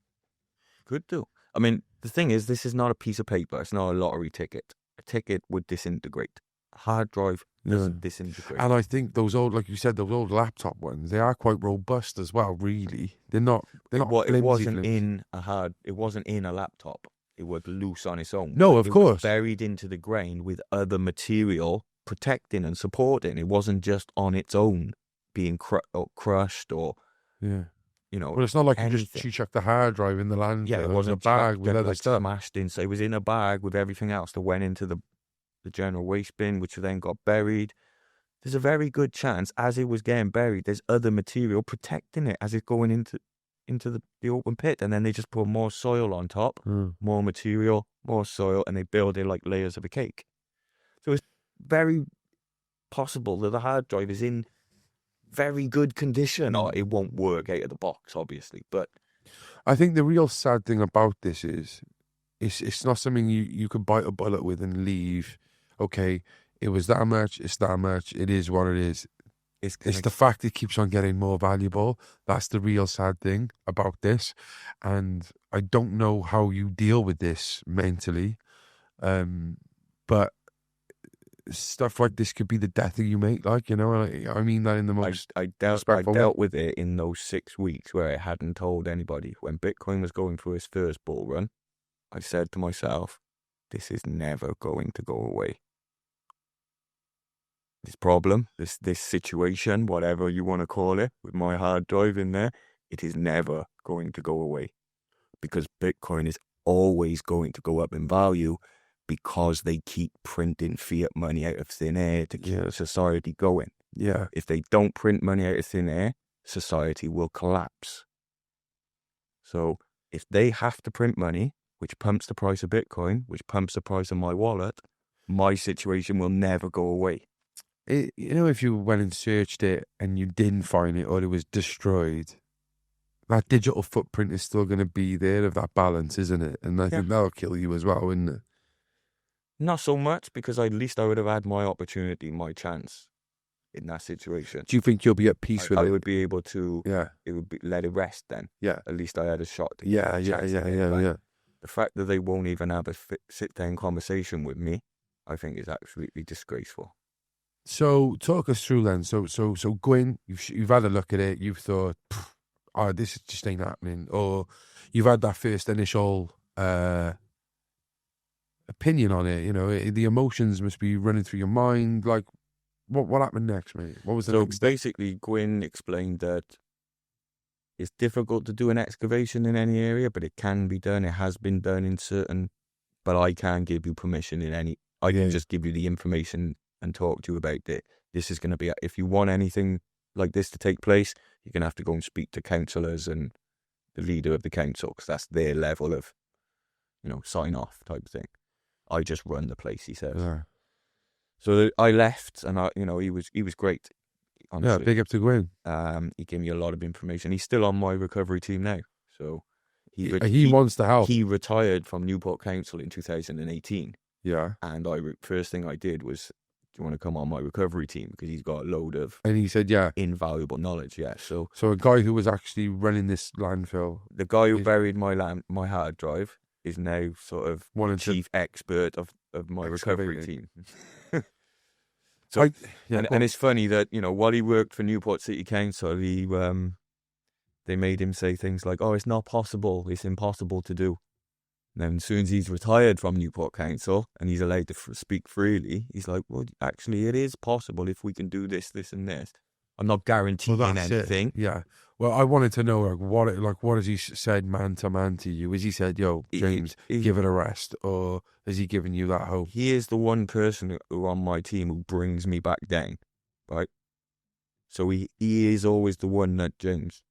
Could do. I mean, the thing is, this is not a piece of paper. It's not a lottery ticket. A ticket would disintegrate. A hard drive doesn't disintegrate. And I think those old, like you said, those old laptop ones, they are quite robust as well, really. They're not it wasn't in a laptop. It was loose on its own. No, of course. Was buried into the ground with other material protecting and supporting. It wasn't just on its own being crushed or, Well, it's not like you chucked the hard drive in the landfill. Yeah, it wasn't a bag with other stuff. Smashed in. So it was in a bag with everything else that went into the general waste bin, which then got buried. There's a very good chance, as it was getting buried, there's other material protecting it as it's going into the open pit, and then they just put more soil on top, more material, more soil, and they build it like layers of a cake. So it's very possible that the hard drive is in very good condition. Or it won't work out of the box, obviously, but I think the real sad thing about this is it's not something you could bite a bullet with and leave. Okay, it was that much, it's that much, it is what it is. It's the fact it keeps on getting more valuable. That's the real sad thing about this. And I don't know how you deal with this mentally. But stuff like this could be the death of you, mate. Like, I mean that in the most I dealt with it in those 6 weeks where I hadn't told anybody. When Bitcoin was going through its first bull run, I said to myself, this is never going to go away. This problem, this situation, whatever you want to call it, with my hard drive in there, it is never going to go away. Because Bitcoin is always going to go up in value because they keep printing fiat money out of thin air to keep society going. Yeah. If they don't print money out of thin air, society will collapse. So if they have to print money, which pumps the price of Bitcoin, which pumps the price of my wallet, my situation will never go away. If you went and searched it and you didn't find it or it was destroyed, that digital footprint is still going to be there of that balance, isn't it? And I think that'll kill you as well, isn't it? Not so much, because at least I would have had my opportunity, my chance in that situation. Do you think you'll be at peace with I it? would be able to. Yeah. It would be let it rest then. Yeah. At least I had a shot. To Yeah. chance to get Yeah. back. Yeah. The fact that they won't even have a sit down conversation with me, I think, is absolutely disgraceful. So talk us through then. So Gwyn, you've had a look at it. You've thought, oh, this just ain't happening, or you've had that first initial opinion on it. You know, the emotions must be running through your mind. Like, what happened next, mate? What was the next step? Basically, Gwyn explained that it's difficult to do an excavation in any area, but it can be done. It has been done in certain, but I can't give you permission in any. I can just give you the information and talk to you about it. This is going to be, if you want anything like this to take place, you're going to have to go and speak to councillors and the leader of the council, because that's their level of, sign off type thing. I just run the place, he says. Yeah. So I left, and he was great. Honestly. Yeah, big up to Gwyn. He gave me a lot of information. He's still on my recovery team now, so he wants to help. He retired from Newport Council in 2018. Yeah, and first thing I did was, do you want to come on my recovery team, because he's got a load of, and he said, yeah, invaluable knowledge. Yeah, so a guy who was actually running this landfill, the guy who buried my hard drive, is now sort of chief expert of my recovery team. So, and it's funny that, while he worked for Newport City Council, they made him say things like, "Oh, it's not possible. It's impossible to do." And then as soon as he's retired from Newport Council and he's allowed to speak freely, he's like, "Well, actually, it is possible if we can do this, this, and this. I'm not guaranteeing anything." Yeah. Well, I wanted to know, what has he said man to man to you? Has he said, "Yo, James, give it a rest," or has he given you that hope? He is the one person who on my team who brings me back down, right? So he is always the one that, James,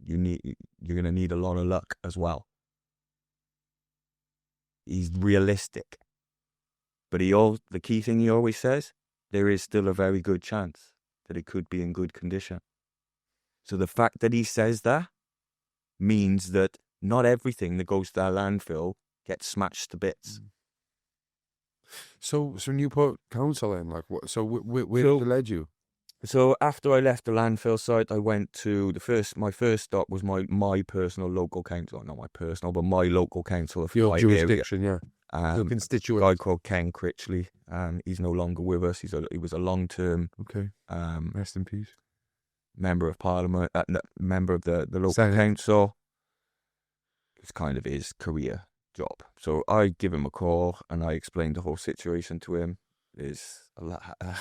you're going to need a lot of luck as well. He's realistic, but the key thing he always says, there is still a very good chance that it could be in good condition. So the fact that he says that means that not everything that goes to that landfill gets smashed to bits. So Newport Council then, what? So where did it lead you? So after I left the landfill site, I went to my first stop was my personal local council, not my personal, but my local council of your jurisdiction, area. Yeah. Your constituent. A guy called Ken Critchley. He's no longer with us. He was a long-term. Okay. Rest in peace. Member of Parliament, member of the local Senate. council. It's kind of his career job. So I give him a call and I explained the whole situation to him. There's a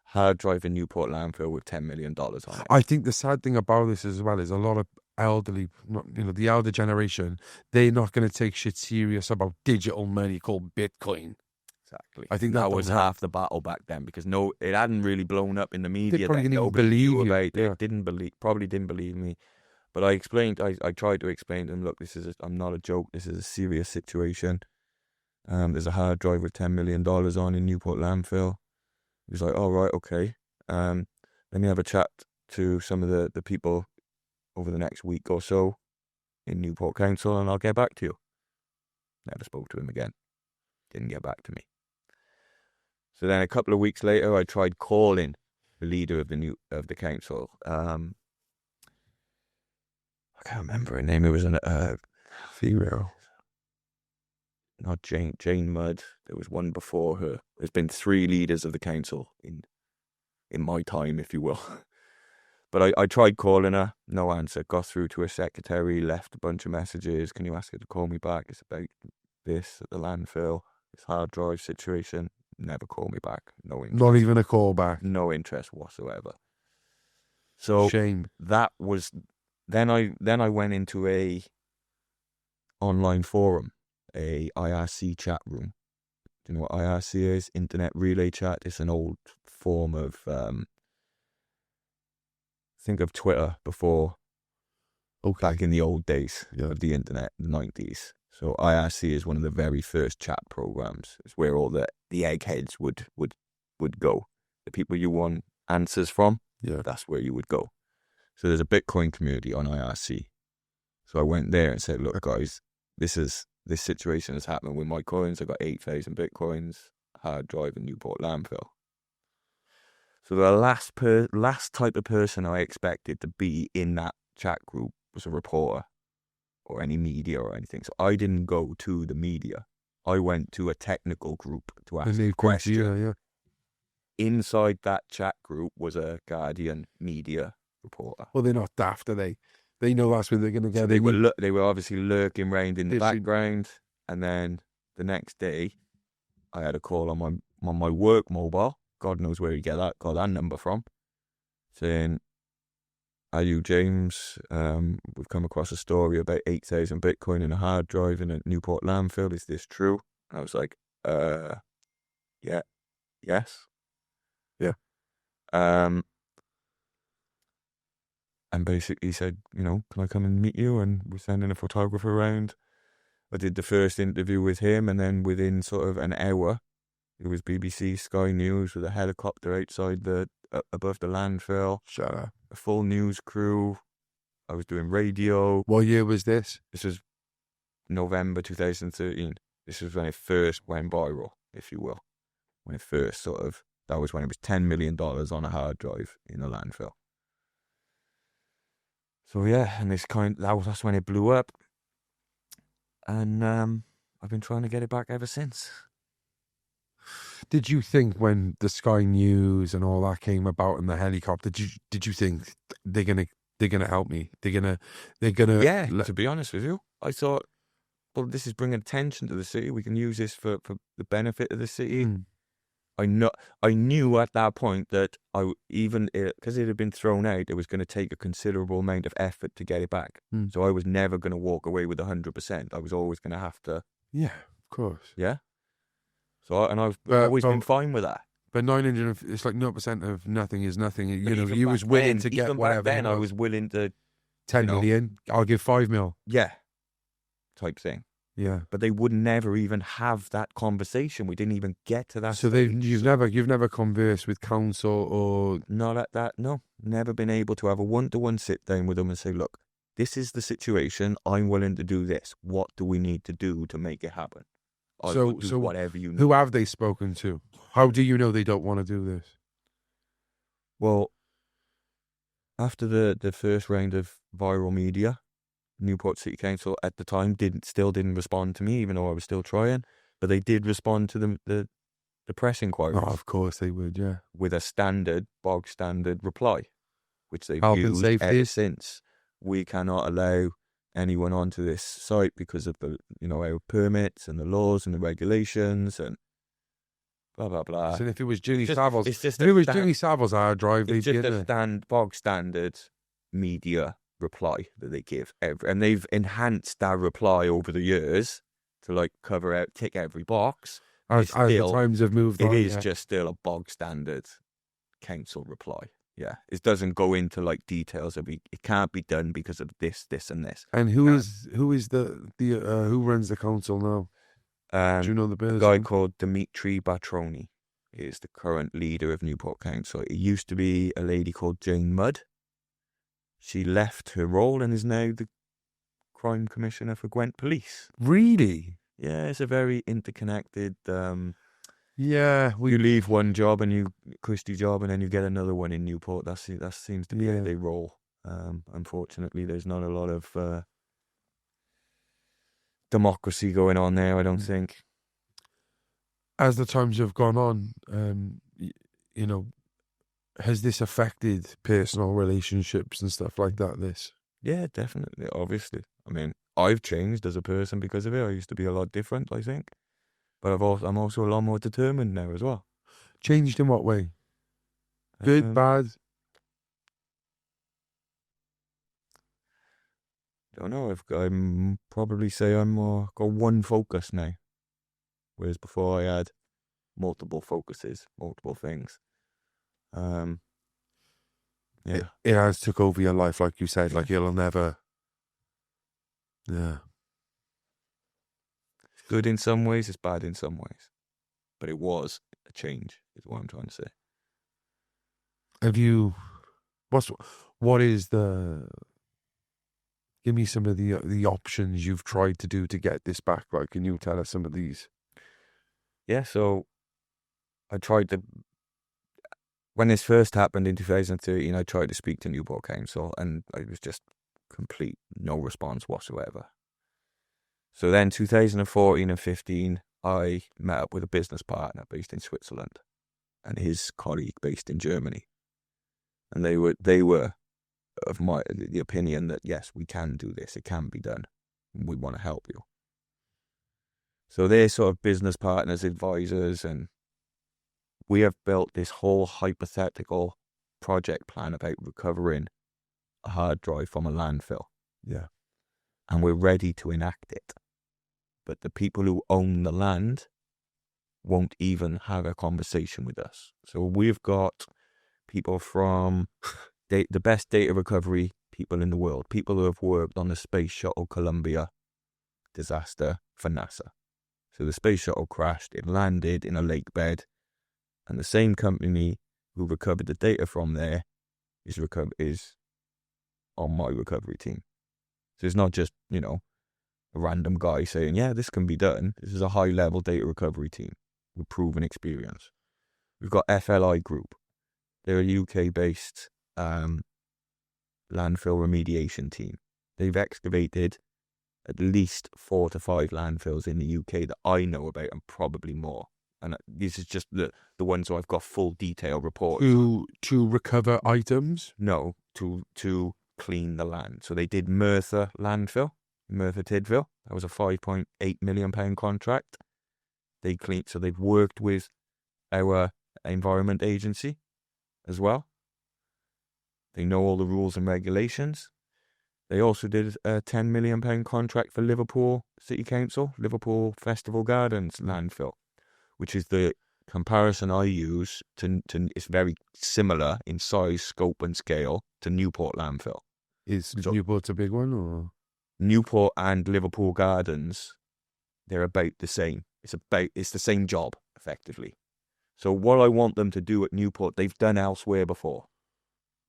hard drive in Newport landfill with $10 million on it. I think the sad thing about this as well is a lot of elderly, the elder generation, they're not going to take shit serious about digital money called Bitcoin. Exactly. I think that was half the battle back then, because it hadn't really blown up in the media. They probably didn't even believe you. They probably didn't believe me. But I tried to explain to them, look, I'm not a joke. This is a serious situation. There's a hard drive with $10 million on in Newport landfill. He was like, "All right, okay. Let me have a chat to some of the people over the next week or so in Newport Council, and I'll get back to you." Never spoke to him again. Didn't get back to me. So then a couple of weeks later, I tried calling the leader of the council. I can't remember her name. It was a female. Not Jane Mudd. There was one before her. There's been 3 leaders of the council in my time, if you will. But I tried calling her, no answer. Got through to her secretary, left a bunch of messages. Can you ask her to call me back? It's about this at the landfill, this hard drive situation. Never call me back. No interest. Not even a call back. No interest whatsoever. So shame. That was then I went into a online forum, a IRC chat room. Do you know what IRC is? Internet Relay Chat. It's an old form of think of Twitter before. Okay. Back in the old days of the internet, the 90s. So IRC is one of the very first chat programs. It's where all the eggheads would go. The people you want answers from, that's where you would go. So there's a Bitcoin community on IRC. So I went there and said, look, guys, this is this situation has happened with my coins. I got 8,000 bitcoins, hard drive in Newport landfill. So the last type of person I expected to be in that chat group was a reporter or any media or anything. So I didn't go to the media. I went to a technical group to ask a question. Yeah. Inside that chat group was a Guardian media reporter. Well, they're not daft, are they? They know that's where they're going to get. So they were obviously lurking around in the background. And then the next day, I had a call on my work mobile. God knows where he got that number from. Saying, "Are you James? We've come across a story about 8,000 Bitcoin in a hard drive in a Newport landfill. Is this true?" And I was like, yeah, yes. Yeah. And basically said, can I come and meet you? And we're sending a photographer around. I did the first interview with him, and then within sort of an hour, it was BBC, Sky News with a helicopter outside above the landfill. Shut up. A full news crew. I was doing radio. What year was this? This was November 2013. This was when it first went viral, if you will. When it first that was when it was $10 million on a hard drive in a landfill. So yeah, and that's when it blew up. And I've been trying to get it back ever since. Did you think when the Sky News and all that came about in the helicopter, did you think they're gonna help me? They're gonna Yeah, to be honest with you, I thought, well, this is bringing attention to the city. We can use this for the benefit of the city. I knew at that point that because it had been thrown out, it was going to take a considerable amount of effort to get it back. So I was never going to walk away with 100%. I was always going to have to. Yeah, of course. Yeah. So I've always been fine with that. But 900, it's like 0% of nothing is nothing. You was willing to get whatever. Back then, I was willing to 10 million. I'll give 5 mil. Yeah. Type thing. Yeah, but they would never even have that conversation. We didn't even get to that. So you've never conversed with council or not at that. No, never been able to have a one-to-one sit down with them and say, "Look, this is the situation. I'm willing to do this. What do we need to do to make it happen?" So whatever you need. Who have they spoken to? How do you know they don't want to do this? Well, after the first round of viral media, Newport City Council at the time still didn't respond to me, even though I was still trying. But they did respond to the press inquiries. Oh, of course they would, yeah. With a bog standard reply, which they've used ever since. We cannot allow anyone onto this site because of our permits and the laws and the regulations and blah blah blah. So if it was Jimmy Savile's hard drive, it's just a bog standard media reply that they give and they've enhanced that reply over the years to tick every box as the times have moved on. It is just still a bog standard council reply. Yeah, it doesn't go into details of it can't be done because of this and this. And who runs the council now? Do you know the person? A guy called Dimitri Batroni is the current leader of Newport Council. It used to be a lady called Jane Mudd. She left her role and is now the crime commissioner for Gwent Police. Really? Yeah, it's a very interconnected. You leave one job and you Christie job, and then you get another one in Newport. That seems to be how they roll. Unfortunately, there's not a lot of democracy going on there, I don't think. As the times have gone on, has this affected personal relationships and stuff like that? Yeah, definitely. Obviously, I mean, I've changed as a person because of it. I used to be a lot different, I think, but I'm also a lot more determined now as well. Changed in what way? Good, bad? Don't know. I'm probably say I'm more got one focus now, whereas before I had multiple focuses, multiple things. Yeah, it has took over your life, like you said. You'll never. Yeah, it's good in some ways, it's bad in some ways, but it was a change. Is what I'm trying to say. Have you? What is the? Give me some of the options you've tried to do to get this back. Like, can you tell us some of these? Yeah, so I tried to, when this first happened in 2013, I tried to speak to Newport Council, and it was just complete no response whatsoever. So then 2014 and 15, I met up with a business partner based in Switzerland and his colleague based in Germany. And they were of the opinion that, yes, we can do this. It can be done. We want to help you. So they're sort of business partners, advisors, and we have built this whole hypothetical project plan about recovering a hard drive from a landfill. Yeah. And we're ready to enact it. But the people who own the land won't even have a conversation with us. So we've got people from the best data recovery people in the world, people who have worked on the Space Shuttle Columbia disaster for NASA. So the space shuttle crashed, it landed in a lake bed, and the same company who recovered the data from there is on my recovery team. So it's not just, a random guy saying, yeah, this can be done. This is a high-level data recovery team with proven experience. We've got FLI Group. They're a UK-based landfill remediation team. They've excavated at least 4 to 5 landfills in the UK that I know about, and probably more. And this is just the ones where I've got full detail reports. To recover items? No, to clean the land. So they did Merthyr landfill, Merthyr Tydfil. That was a £5.8 million contract. They cleaned, so they've worked with our environment agency as well. They know all the rules and regulations. They also did a £10 million contract for Liverpool City Council, Liverpool Festival Gardens landfill, which is the comparison I use to it's very similar in size, scope and scale to Newport landfill. Is Newport a big one, or? Newport and Liverpool Gardens, they're about the same. It's the same job, effectively. So what I want them to do at Newport, they've done elsewhere before.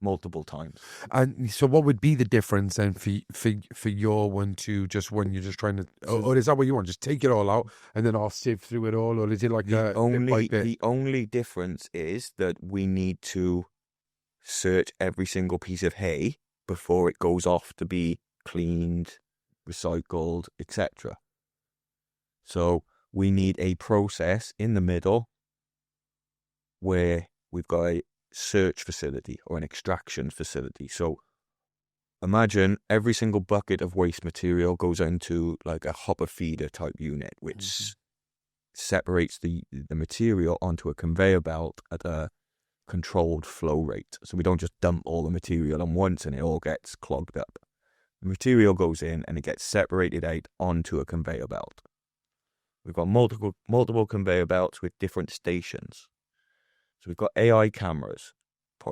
Multiple times. And so what would be the difference then for your one to just when you're just trying to, or is that what you want? Just take it all out and then I'll sieve through it all, or is it like the only difference is that we need to search every single piece of hay before it goes off to be cleaned, recycled, etc. So we need a process in the middle where we've got a search facility or an extraction facility. So imagine every single bucket of waste material goes into like a hopper feeder type unit, which separates the material onto a conveyor belt at a controlled flow rate. So we don't just dump all the material at once and it all gets clogged up. The material goes in and it gets separated out onto a conveyor belt. We've got multiple conveyor belts with different stations. So we've got AI cameras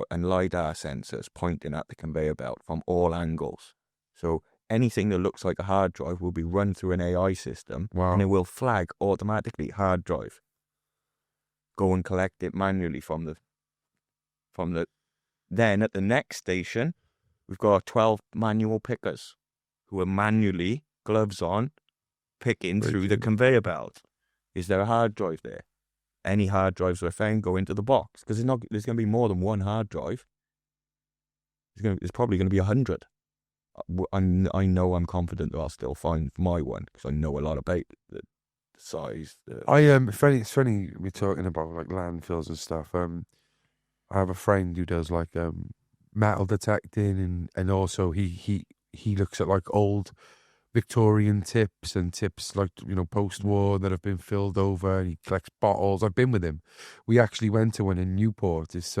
and LiDAR sensors pointing at the conveyor belt from all angles. So anything that looks like a hard drive will be run through an AI system. Wow. And it will flag automatically hard drive. Go and collect it manually from the. Then at the next station, we've got 12 manual pickers who are manually, gloves on, picking through the conveyor belt. Is there a hard drive there? Any hard drives are found, go into the box, because there's going to be more than one hard drive. There's probably going to be 100. I know I'm confident that I'll still find my one because I know a lot about the size. It's funny we're talking about like landfills and stuff. I have a friend who does like metal detecting, and also he looks at like old Victorian tips like, post-war that have been filled over, and he collects bottles. I've been with him. We actually went to one in Newport. It's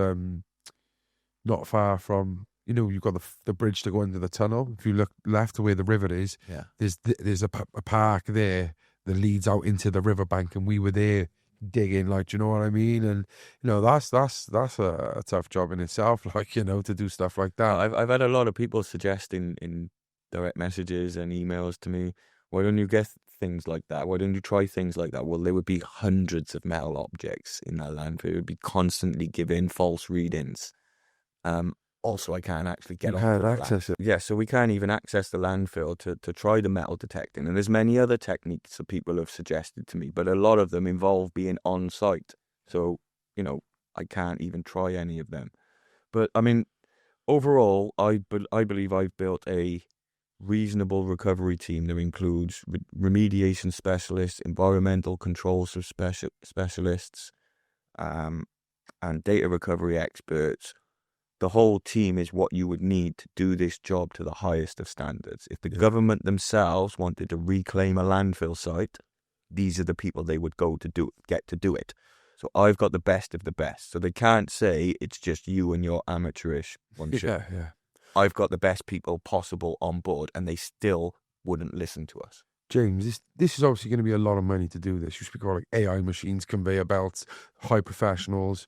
not far from, you've got the bridge to go into the tunnel. If you look left to where the river is, yeah, there's a park there that leads out into the riverbank, and we were there digging, like, do you know what I mean? And that's a tough job in itself, like, to do stuff like that. I've had a lot of people suggesting in direct messages and emails to me, why don't you get things like that? Why don't you try things like that? Well, there would be hundreds of metal objects in that landfill. It would be constantly giving false readings. Also, I can't actually get You on can't the access it. Yeah, so we can't even access the landfill to try the metal detecting. And there's many other techniques that people have suggested to me, but a lot of them involve being on site. So, I can't even try any of them. But I mean, overall, I believe I've built a reasonable recovery team that includes remediation specialists, environmental controls specialists, and data recovery experts. The whole team is what you would need to do this job to the highest of standards. If the government themselves wanted to reclaim a landfill site, these are the people they would go to get to do it. So I've got the best of the best. So they can't say it's just you and your amateurish bunch. Yeah. I've got the best people possible on board, and they still wouldn't listen to us. James, this is obviously going to be a lot of money to do this. You speak about like AI machines, conveyor belts, high professionals.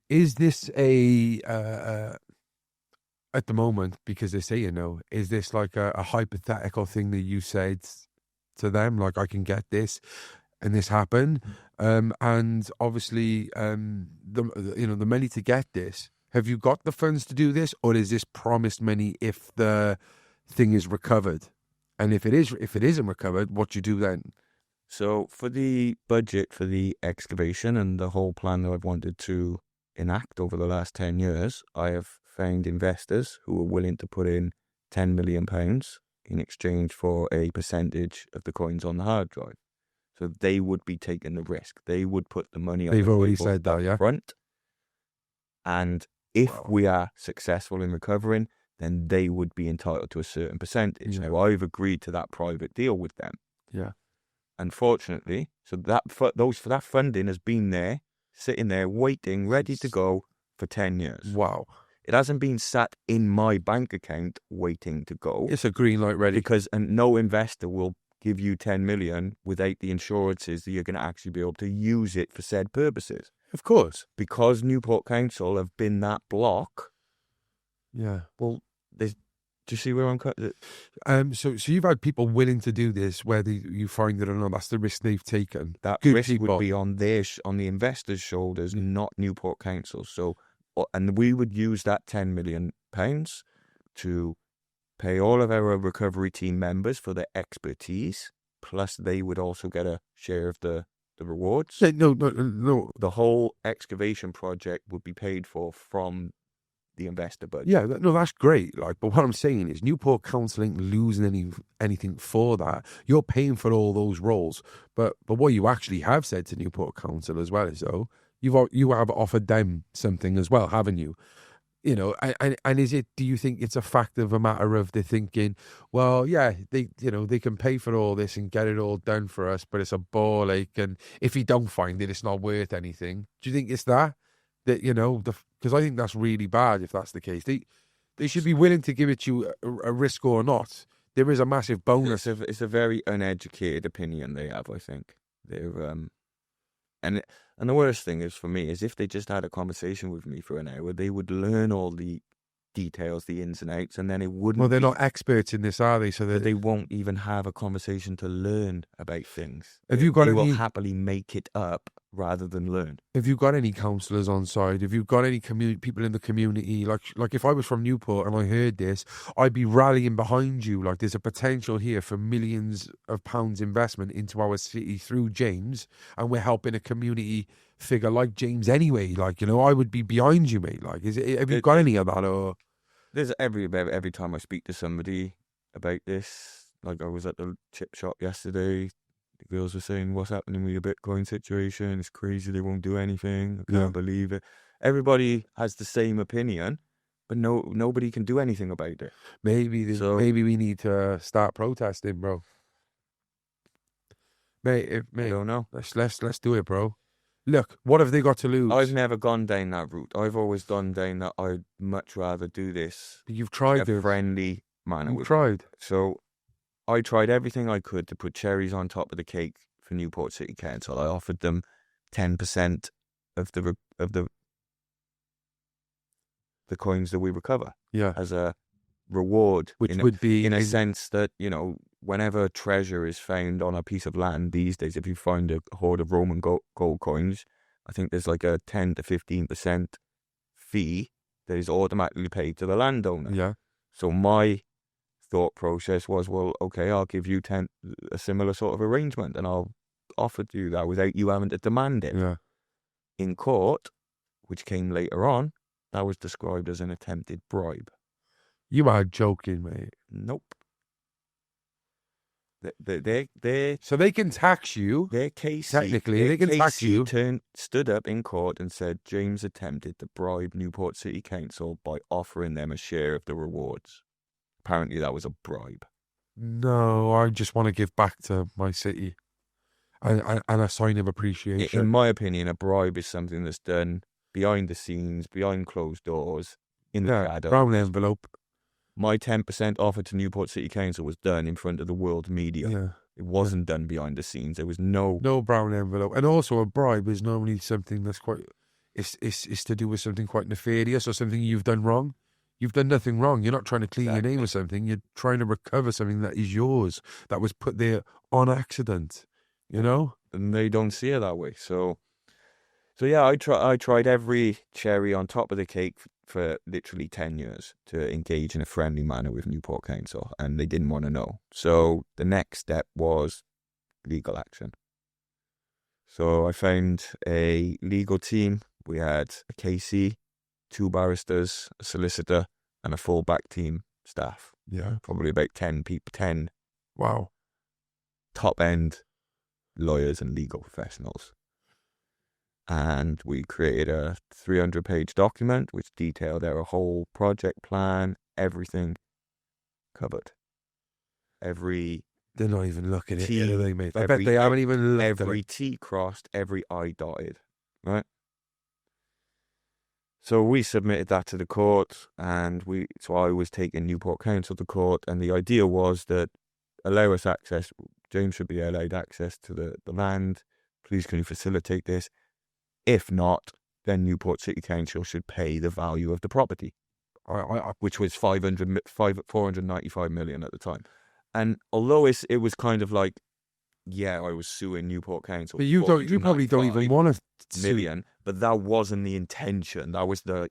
Is this at the moment, because they say, is this like a hypothetical thing that you said to them? Like, I can get this and this happen. And obviously, the money to get this, have you got the funds to do this? Or is this promised money if the thing is recovered? And if it isn't recovered, what do you do then? So for the budget for the excavation and the whole plan that I've wanted to enact over the last 10 years, I have found investors who are willing to put in £10 million in exchange for a percentage of the coins on the hard drive. So they would be taking the risk. They would put the money on They've the already said that, yeah? front. And if we are successful in recovering, then they would be entitled to a certain percentage. Yeah. Now, I've agreed to that private deal with them. Yeah. Unfortunately, so that funding has been there, sitting there, waiting, ready to go for 10 years. Wow. It hasn't been sat in my bank account waiting to go. It's a green light ready. Because no investor will give you 10 million without the insurances that you're going to actually be able to use it for said purposes. Of course. Because Newport Council have been that block. Yeah. Well, do you see where I'm cutting? So you've had people willing to do this, whether you find it or not. That's the risk they've taken. That Good risk people. would be on the investors' shoulders, not Newport Council. So, and we would use that £10 million to pay all of our recovery team members for their expertise. Plus, they would also get a share of the rewards. No. The whole excavation project would be paid for from the investor budget. Yeah, that's great. But what I'm saying is Newport Council ain't losing anything for that. You're paying for all those roles. But what you actually have said to Newport Council as well is, though, you have offered them something as well, haven't you? And is it? Do you think it's a fact of a matter of the thinking? Well, yeah, they can pay for all this and get it all done for us, but it's a ball ache, and if you don't find it, it's not worth anything. Do you think it's that because I think that's really bad if that's the case. They should be willing to give it you a risk or not. There is a massive bonus. It's a very uneducated opinion they have. I think they're and the worst thing is for me is if they just had a conversation with me for an hour, they would learn all the details, the ins and outs, and then it wouldn't. Well, they're not experts in this, are they? So they won't even have a conversation to learn about things. Have you got they any? Will happily make it up rather than learn. Have you got any counsellors on side? Have you got any people in the community? Like if I was from Newport and I heard this, I'd be rallying behind you. Like there's a potential here for millions of pounds investment into our city through James, and we're helping a community figure like James anyway. I would be behind you, mate. Have you got any of that or? There's every time I speak to somebody about this, like I was at the chip shop yesterday, the girls were saying, what's happening with your Bitcoin situation? It's crazy, they won't do anything. I can't believe it. Everybody has the same opinion, but nobody can do anything about it. Maybe we need to start protesting, bro. Mate, I don't know. Let's do it, bro. Look, what have they got to lose? I've never gone down that route. I've always gone down that I'd much rather do this. But you've tried in a friendly manner. You've tried. So I tried everything I could to put cherries on top of the cake for Newport City Council. I offered them 10% of the coins that we recover. Yeah. As a reward. Which would be in a sense that, whenever treasure is found on a piece of land these days, if you find a hoard of Roman gold coins, I think there's like a 10 to 15% fee that is automatically paid to the landowner. Yeah. So my thought process was, well, okay, I'll give you a similar sort of arrangement, and I'll offer to you that without you having to demand it. Yeah. In court, which came later on, that was described as an attempted bribe. You are joking, mate. Nope. They So they can tax you. Their case, Technically, they can tax you. Stood up in court and said James attempted to bribe Newport City Council by offering them a share of the rewards. Apparently, that was a bribe. No, I just want to give back to my city. And a sign of appreciation. In my opinion, a bribe is something that's done behind the scenes, behind closed doors, in the shadow. Brown envelope. My 10% offer to Newport City Council was done in front of the world media. Yeah. It wasn't done behind the scenes. There was no brown envelope. And also a bribe is normally something that's quite, it's to do with something quite nefarious or something you've done wrong. You've done nothing wrong. You're not trying to clean your name or something. You're trying to recover something that is yours, that was put there on accident, you know? And they don't see it that way. So yeah, I tried every cherry on top of the cake for literally 10 years to engage in a friendly manner with Newport Council, and they didn't want to know. So the next step was legal action. So I found a legal team. We had a KC, 2 barristers, a solicitor, and a full back team staff. Yeah. Probably about 10 people, 10 Wow. top-end lawyers and legal professionals. And we created a 300-page document which detailed our whole project plan, everything covered. They're not even looking at T, it, are they, mate? I bet they haven't even looked at every it. T crossed, every I dotted, right? So we submitted that to the court, and so I was taking Newport Council to court, and the idea was that allow us access, James should be allowed access to the land. Please can you facilitate this? If not, then Newport City Council should pay the value of the property, which was 495 million at the time. And although it was kind of like, yeah, I was suing Newport Council. But you probably don't even want to million, but that wasn't the intention. That was the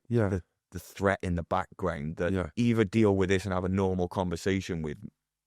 threat in the background that either deal with this and have a normal conversation with,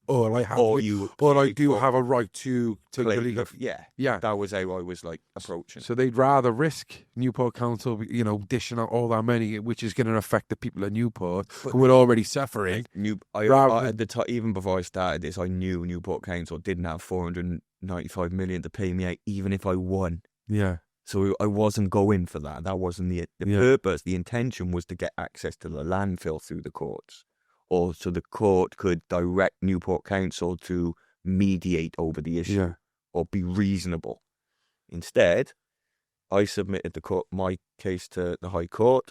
or I do have a right to legal. Yeah. That was how I was like approaching. So they'd rather risk Newport Council, dishing out all that money, which is going to affect the people at Newport who are already suffering. Even before I started this, I knew Newport Council didn't have 495 million to pay me out, even if I won. Yeah. So I wasn't going for that. That wasn't the purpose. The intention was to get access to the landfill through the courts, or so the court could direct Newport Council to mediate over the issue or be reasonable. Instead, I submitted my case to the High Court.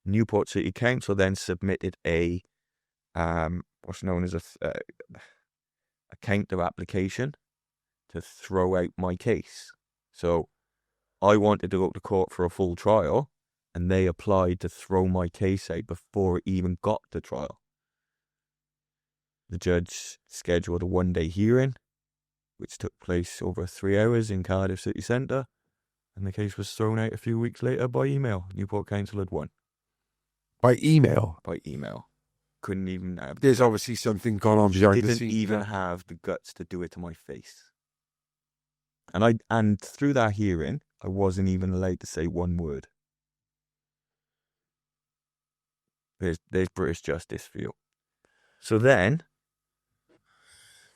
Newport City Council then submitted a what's known as a counter application to throw out my case. So I wanted to go to court for a full trial, and they applied to throw my case out before it even got to trial. The judge scheduled a 1-day hearing, which took place over 3 hours in Cardiff City Centre, and the case was thrown out a few weeks later by email. Newport Council had won. By email? By email. Couldn't even have... There's obviously something gone on behind the scenes. Didn't even have the guts to do it to my face. And through that hearing, I wasn't even allowed to say one word. There's British justice for you. So then...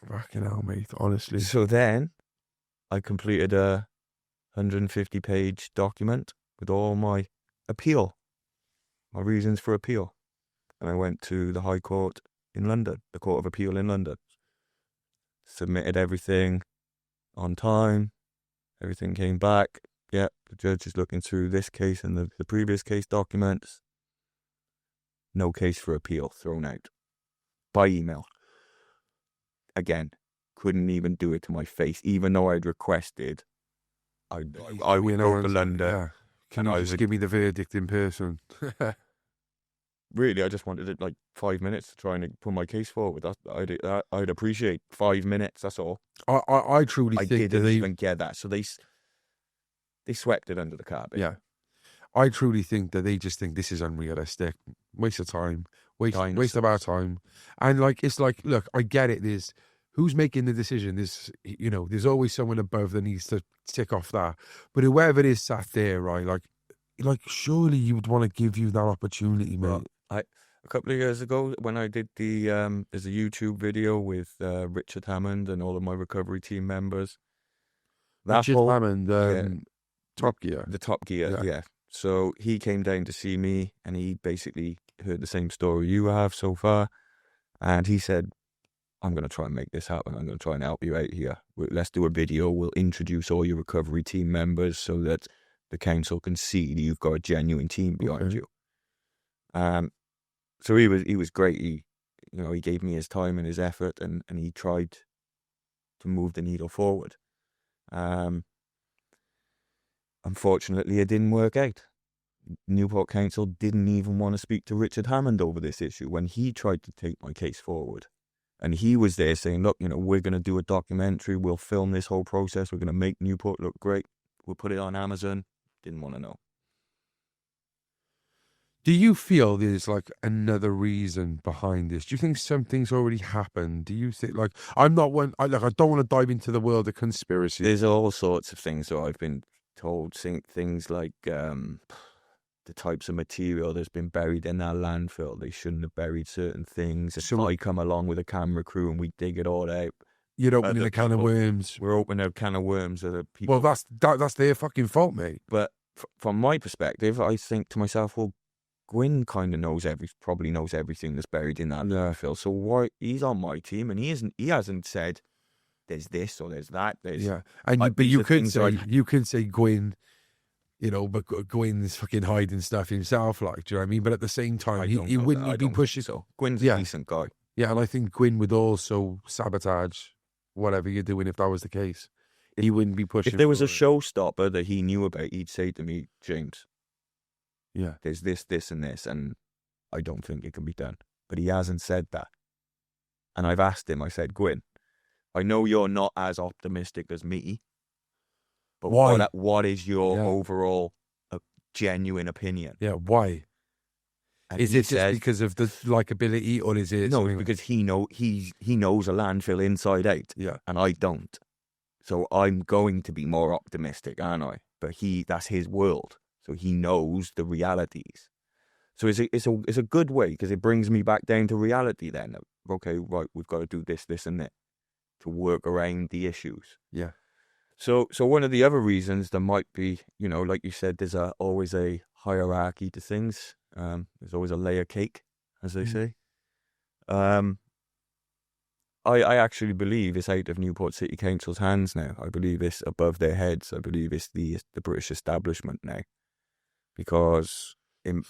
Fucking hell, mate, honestly. So then, I completed a 150-page document with all my appeal, my reasons for appeal. And I went to the High Court in London, the Court of Appeal in London. Submitted everything on time. Everything came back. Yeah, the judge is looking through this case and the previous case documents. No case for appeal thrown out. By email. Again, couldn't even do it to my face, even though I'd requested. I would go to London. Yeah. Can you just give me the verdict in person? Really, I just wanted it like 5 minutes to try and put my case forward. I'd appreciate 5 minutes. That's all. I truly think didn't even get that. So they swept it under the carpet. Yeah, I truly think that they just think this is unrealistic, waste of time, waste of our time, and like it's like, look, I get it. There's who's making the decision. There's always someone above that needs to tick off that. But whoever it is sat there, right, like surely you would want to give you that opportunity, mate. Well, a couple of years ago, when I did there's a YouTube video with Richard Hammond and all of my recovery team members. Richard Hammond, Top Gear. The Top Gear, yeah. So he came down to see me, and he basically heard the same story you have so far, and he said, I'm going to try and make this happen. I'm going to try and help you out here. Let's do a video. We'll introduce all your recovery team members so that the council can see that you've got a genuine team behind you. So he was great. He gave me his time and his effort, and he tried to move the needle forward. Unfortunately, it didn't work out. Newport Council didn't even want to speak to Richard Hammond over this issue when he tried to take my case forward. And he was there saying, look, we're going to do a documentary. We'll film this whole process. We're going to make Newport look great. We'll put it on Amazon. Didn't want to know. Do you feel there's like another reason behind this? Do you think something's already happened? Do you think, like, I'm not one, I don't want to dive into the world of conspiracy. There's all sorts of things that I've been told, things like the types of material that's been buried in our landfill. They shouldn't have buried certain things. If I come along with a camera crew and we dig it all out, you're opening a can of worms. We're opening a can of worms at the people. Well, that's their fucking fault, mate. But from my perspective, I think to myself, well, Gwyn kind of probably knows everything that's buried in that landfill. So why he's on my team and he hasn't said there's this or there's that. But you could say Gwyn, but Gwyn's fucking hiding stuff himself, like, do you know what I mean? But at the same time, he wouldn't be pushing. So Gwyn's a decent guy. Yeah, and I think Gwyn would also sabotage whatever you're doing if that was the case. He wouldn't be pushing. If there was a showstopper that he knew about, he'd say to me, James, there's this, and this, and I don't think it can be done. But he hasn't said that. And I've asked him, I said, Gwyn, I know you're not as optimistic as me, but why? What is your overall genuine opinion? Yeah, why? And is it just because of the likability, or is it... No, because he knows a landfill inside out, and I don't. So I'm going to be more optimistic, aren't I? But that's his world, so he knows the realities. So it's a good way, because it brings me back down to reality then. Okay, right, we've got to do this, and that to work around the issues. Yeah. So one of the other reasons there might be, like you said, there's always a hierarchy to things. There's always a layer cake, as they say. I actually believe it's out of Newport City Council's hands now. I believe it's above their heads. I believe it's the British establishment now. Because in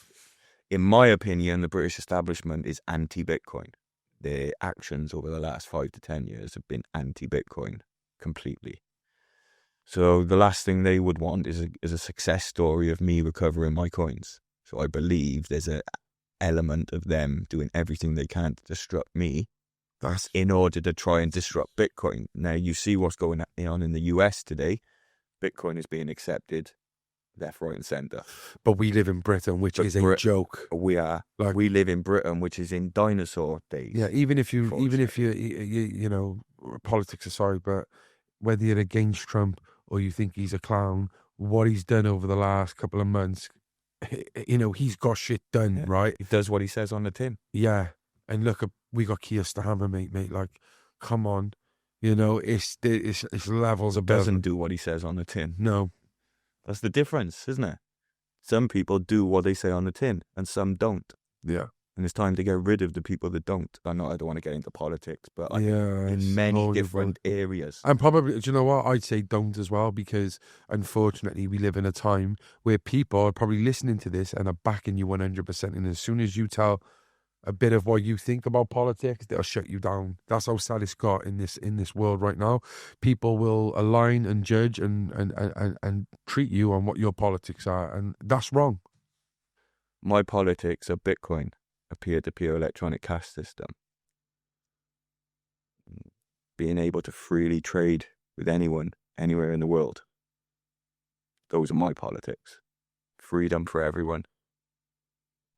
my opinion, the British establishment is anti-Bitcoin. Their actions over the last 5 to 10 years have been anti-Bitcoin completely. So the last thing they would want is a success story of me recovering my coins. So I believe there's an element of them doing everything they can to disrupt me in order to try and disrupt Bitcoin. Now, you see what's going on in the US today. Bitcoin is being accepted left, right and centre. But we live in Britain, which is a joke. We live in Britain, which is in dinosaur days. Yeah, even if you politics aside, but whether you're against Trump or you think he's a clown, what he's done over the last couple of months, he's got shit done, right? He does what he says on the tin. Yeah. And look, we got Keir Starmer, mate. Like, come on. It's levels above. Doesn't do what he says on the tin. No. That's the difference, isn't it? Some people do what they say on the tin, and some don't. Yeah. And it's time to get rid of the people that don't. I don't want to get into politics, but in many different areas. And probably, do you know what? I'd say don't as well, because unfortunately we live in a time where people are probably listening to this and are backing you 100%. And as soon as you tell a bit of what you think about politics, they'll shut you down. That's how sad it's got in this world right now. People will align and judge and treat you on what your politics are, and that's wrong. My politics are Bitcoin, a peer-to-peer electronic cash system. Being able to freely trade with anyone, anywhere in the world. Those are my politics. freedom for everyone.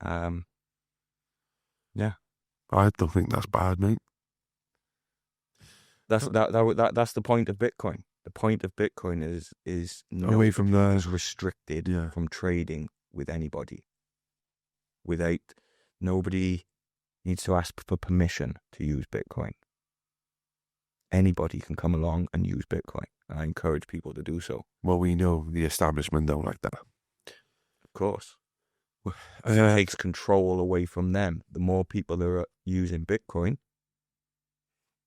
Yeah. I don't think that's bad, mate. That's the point of Bitcoin. The point of Bitcoin is Away from the is restricted from trading with anybody. Nobody needs to ask for permission to use Bitcoin. Anybody can come along and use Bitcoin. And I encourage people to do so. Well, we know the establishment don't like that. Of course. It takes control away from them. The more people that are using Bitcoin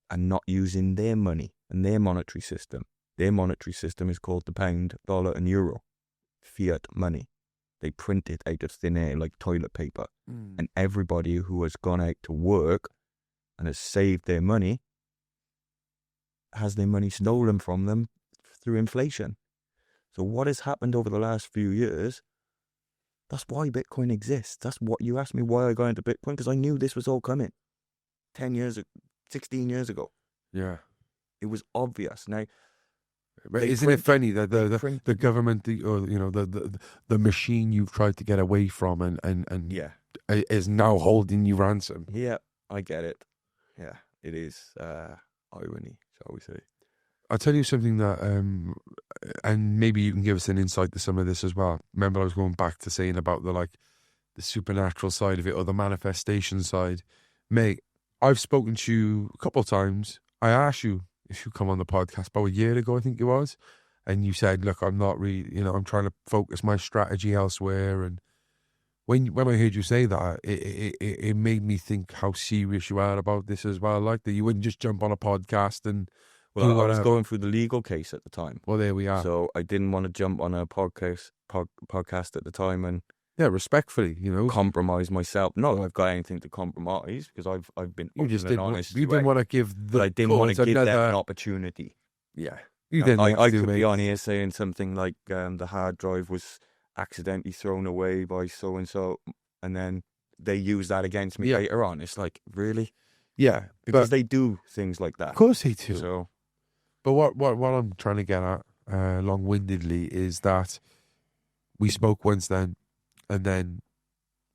and not using their money and their monetary system. Their monetary system is called the pound, dollar, and euro. Fiat money. They print it out of thin air like toilet paper. And everybody who has gone out to work and has saved their money has their money stolen from them through inflation. So what has happened over the last few years, that's why Bitcoin exists. That's what you asked me why I got into Bitcoin, because I knew this was all coming 10 years, 16 years ago. Yeah. It was obvious. Now, but isn't it funny that the government, the machine you've tried to get away from and is now holding you ransom? Yeah, I get it. Yeah, it is irony, shall we say. I'll tell you something that, and maybe you can give us an insight to some of this as well. Remember, I was going back to saying about the supernatural side of it or the manifestation side. Mate, I've spoken to you a couple of times. I asked you if you come on the podcast about a year ago, I think it was, and you said, "Look, I'm not really, I'm trying to focus my strategy elsewhere." And when I heard you say that, it made me think how serious you are about this as well. Like that, you wouldn't just jump on a podcast and. Well, I was going through the legal case at the time. Well, there we are. So I didn't want to jump on a podcast at the time and respectfully, compromise myself. Not that I've got anything to compromise because I've been honest. You didn't want to give but I didn't want to give them an opportunity. Yeah, you didn't. I could be on here saying something like the hard drive was accidentally thrown away by so and so, and then they use that against me later on. It's like, really? Yeah, because they do things like that. Of course they do. So. But what I'm trying to get at, long-windedly, is that we spoke once then, and then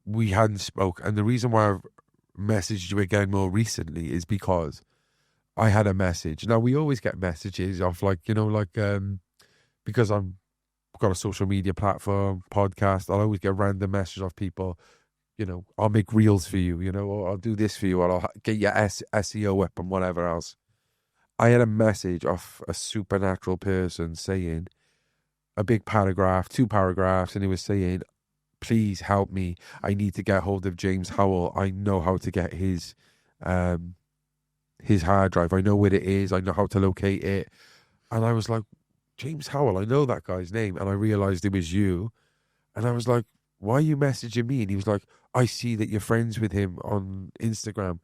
we hadn't spoke. And the reason why I've messaged you again more recently is because I had a message. Now, we always get messages of because I've got a social media platform, podcast, I'll always get a random message of people, I'll make reels for you, or I'll do this for you, or I'll get your SEO up and whatever else. I had a message of a supernatural person saying a big paragraph, 2 paragraphs, and he was saying, "Please help me. I need to get hold of James Howell. I know how to get his hard drive. I know where it is. I know how to locate it." And I was like, "James Howell, I know that guy's name." And I realized it was you. And I was like, "Why are you messaging me?" And he was like, "I see that you're friends with him on Instagram."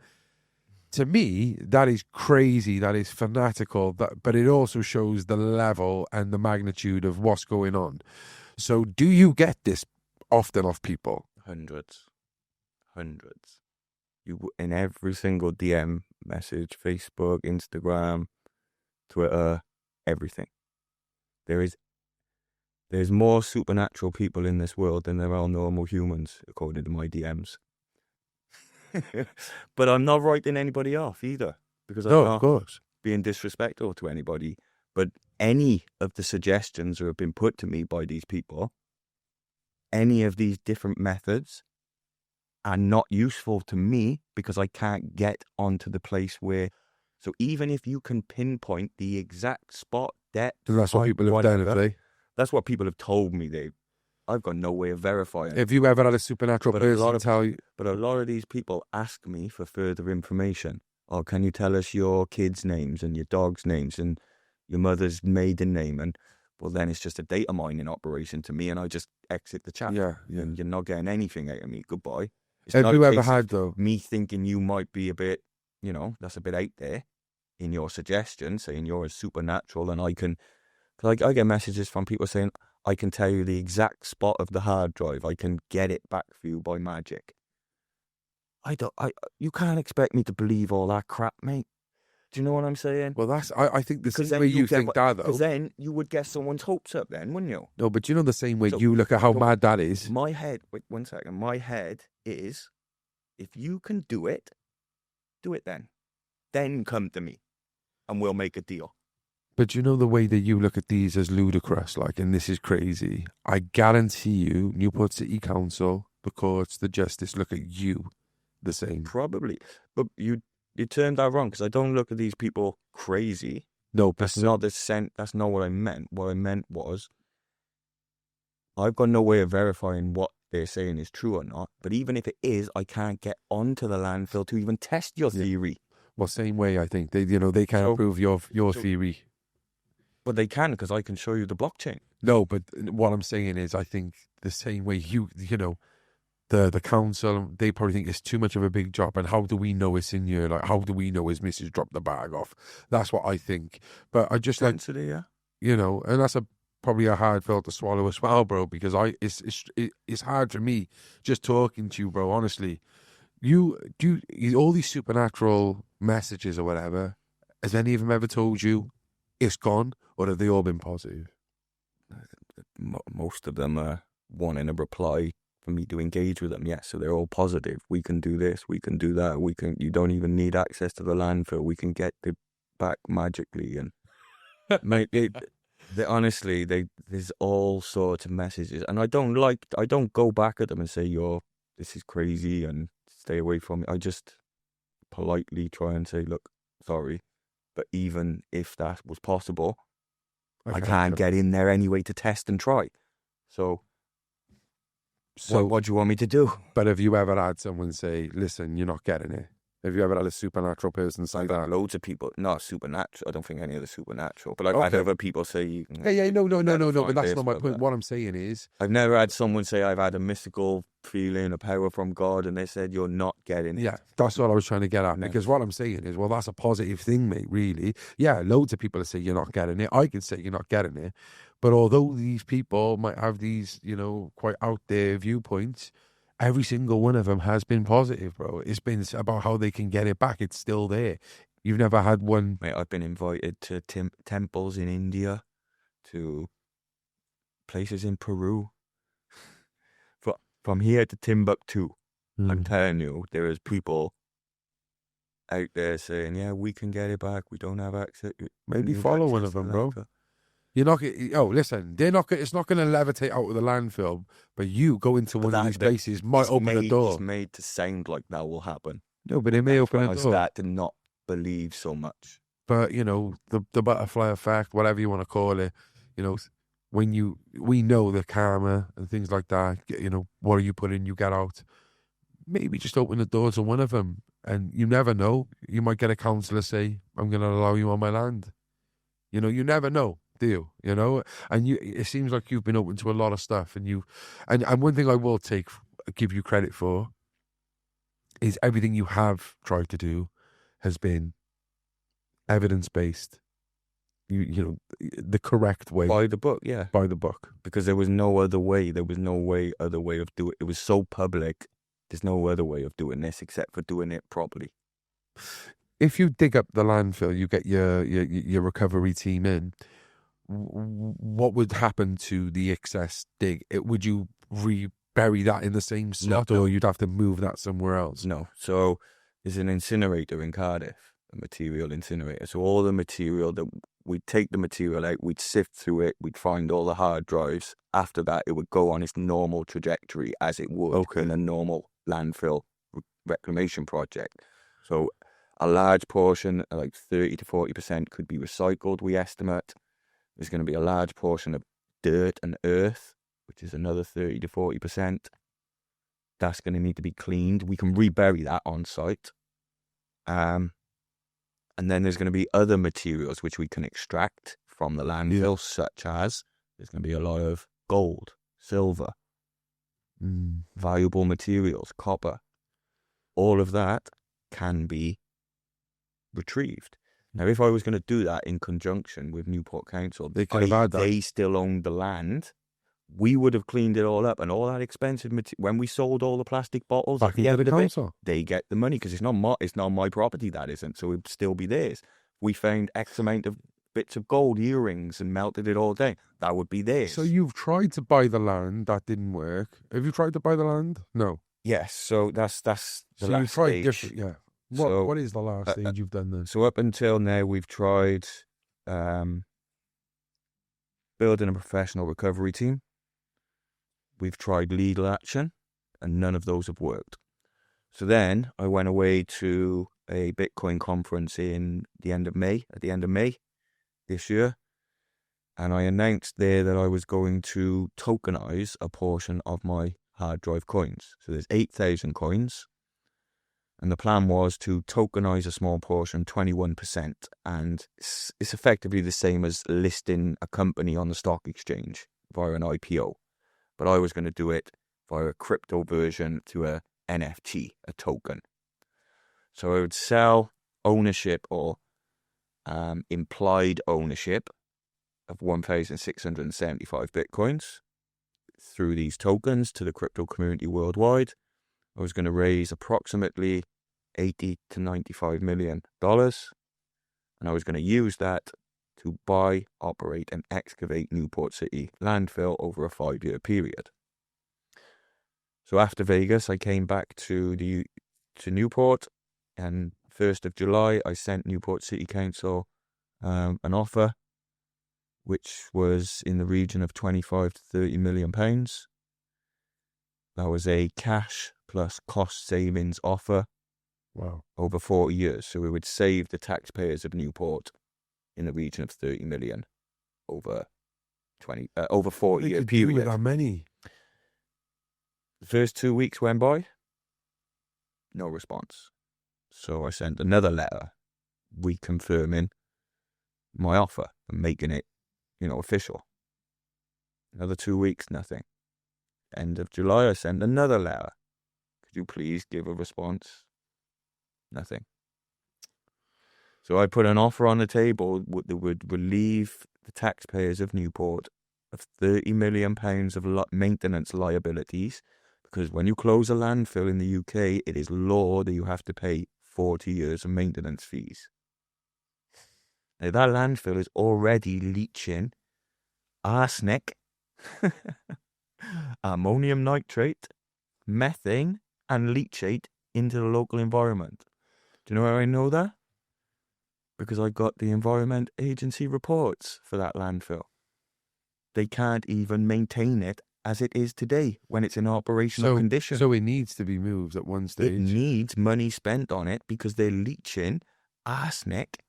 To me, that is crazy. That is fanatical. But it also shows the level and the magnitude of what's going on. So do you get this often off people? Hundreds. In every single DM message, Facebook, Instagram, Twitter, everything. There's more supernatural people in this world than there are normal humans, according to my DMs. But I'm not writing anybody off either, because I'm not being disrespectful to anybody. But any of the suggestions that have been put to me by these people, any of these different methods are not useful to me because I can't get onto the place where. So even if you can pinpoint the exact spot, depth, that's what people have done. That's what people have told me. I've got no way of verifying. Have you ever had a supernatural person tell you? But a lot of these people ask me for further information. Oh, can you tell us your kids' names and your dogs' names and your mother's maiden name? And well, then it's just a data mining operation to me, and I just exit the chat. Yeah. And you're not getting anything out of me. Goodbye. Have you ever had, though? Me thinking you might be a bit, that's a bit out there in your suggestion, saying you're a supernatural, and I can. Cause I get messages from people saying, I can tell you the exact spot of the hard drive. I can get it back for you by magic. You can't expect me to believe all that crap, mate. Do you know what I'm saying? Well, I think the Because same then way you think that, though. Because then you would get someone's hopes up then, wouldn't you? No, but you know the same way So- you look at how so mad that is. My head, wait 1 second. My head is, if you can do it then. Then come to me and we'll make a deal. But you know the way that you look at these as ludicrous, like, and this is crazy. I guarantee you, Newport City Council, the courts, the justice look at you the same. Probably. But you turned that wrong, because I don't look at these people crazy. No, but That's not that's not what I meant. What I meant was, I've got no way of verifying what they're saying is true or not. But even if it is, I can't get onto the landfill to even test your theory. Well, same way, I think. They can't prove your theory. But they can, because I can show you the blockchain. No, but what I'm saying is, I think the same way the council, they probably think it's too much of a big job. And how do we know it's in here? Like, how do we know his missus dropped the bag off? That's what I think. But I just Density, yeah. And that's probably a hard pill to swallow as well, bro, because it's hard for me just talking to you, bro, honestly. All these supernatural messages or whatever, has any of them ever told you it's gone, or have they all been positive? Most of them are wanting a reply for me to engage with them. Yes, so they're all positive. We can do this, we can do that. You don't even need access to the landfill. We can get it back magically. And mate, honestly, there's all sorts of messages, and I don't go back at them and say this is crazy and stay away from it. I just politely try and say, look, sorry, but even if that was possible, I can't get in there anyway to test and try. So what do you want me to do? But have you ever had someone say, listen, you're not getting it? Have you ever had a supernatural person say that? Loads of people, not supernatural. I don't think any of the supernatural, but I've had other people say, no, but that's not my point. What I'm saying is, I've never had someone say I've had a mystical feeling, a power from God, and they said you're not getting it. Yeah, that's what I was trying to get at. Because what I'm saying is, well, that's a positive thing, mate, really. Yeah, loads of people say you're not getting it. I can say you're not getting it. But although these people might have these, quite out there viewpoints, every single one of them has been positive, bro. It's been about how they can get it back. It's still there. You've never had one. Mate, I've been invited to temples in India, to places in Peru. From here to Timbuktu, I'm telling you, there is people out there saying, yeah, we can get it back. We don't have access. Maybe follow one of them, bro. You're not. Listen, they're not. It's not going to levitate out of the landfill. But you go into one of these places might open a door. It's made to sound like that will happen. No, but it may open a door. That to not believe so much. But the butterfly effect, whatever you want to call it, when we know the karma and things like that. What are you put in, you get out. Maybe just open the door to one of them, and you never know. You might get a councillor say, "I'm going to allow you on my land." You never know. Do you? And it seems like you've been open to a lot of stuff, and one thing I will give you credit for is everything you have tried to do has been evidence-based, the correct way. By the book, yeah. By the book. Because there was no other way. There was no other way of doing it. It was so public. There's no other way of doing this except for doing it properly. If you dig up the landfill, you get your recovery team in. What would happen to the excess dig? Would you bury that in the same slot, or you'd have to move that somewhere else? No. So there's an incinerator in Cardiff, a material incinerator. So all the material we'd take the material out, we'd sift through it, we'd find all the hard drives. After that, it would go on its normal trajectory as it would in a normal landfill reclamation project. So a large portion, like 30 to 40%, could be recycled, we estimate. There's going to be a large portion of dirt and earth, which is another 30 to 40%. That's going to need to be cleaned. We can rebury that on site. And then there's going to be other materials which we can extract from the landfill, such as there's going to be a lot of gold, silver, valuable materials, copper. All of that can be retrieved. Now, if I was going to do that in conjunction with Newport Council, they still owned the land, we would have cleaned it all up, and all that expensive material. When we sold all the plastic bottles, back into the council, they get the money because it's not my property. That isn't, so it'd still be theirs. we found X amount of bits of gold, earrings, and melted it all down. That would be theirs. So you've tried to buy the land, that didn't work. Have you tried to buy the land? No. Yes, so that's the So last you've tried stage. different, yeah. What is the last stage you've done then? So up until now, we've tried building a professional recovery team. We've tried legal action, and none of those have worked. So then I went away to a Bitcoin conference at the end of May this year, and I announced there that I was going to tokenize a portion of my hard drive coins. So there's 8,000 coins, and the plan was to tokenize a small portion, 21%, and it's effectively the same as listing a company on the stock exchange via an IPO. But I was going to do it via a crypto version to a NFT, a token. So I would sell ownership or implied ownership of 1,675 Bitcoins through these tokens to the crypto community worldwide. I was going to raise approximately $80 to $95 million, and I was going to use that to buy, operate, and excavate Newport City landfill over a 5-year period. So after Vegas, I came back to Newport, and 1st of July, I sent Newport City Council an offer, which was in the region of 25 to 30 million pounds. That was a cash plus cost savings offer. Wow. Over 40 years. So we would save the taxpayers of Newport in the region of 30 million over 40-year period. With that many? The first 2 weeks went by, no response. So I sent another letter reconfirming my offer and making it, official. Another 2 weeks, nothing. End of July, I sent another letter. Could you please give a response? Nothing. So I put an offer on the table that would relieve the taxpayers of Newport of £30 million of maintenance liabilities, because when you close a landfill in the UK, it is law that you have to pay 40 years of maintenance fees. Now, that landfill is already leaching arsenic, ammonium nitrate, methane, and leachate into the local environment. Do you know how I know that? Because I got the Environment Agency reports for that landfill. They can't even maintain it as it is today when it's in operational condition. So it needs to be moved at one stage. It needs money spent on it because they're leaching arsenic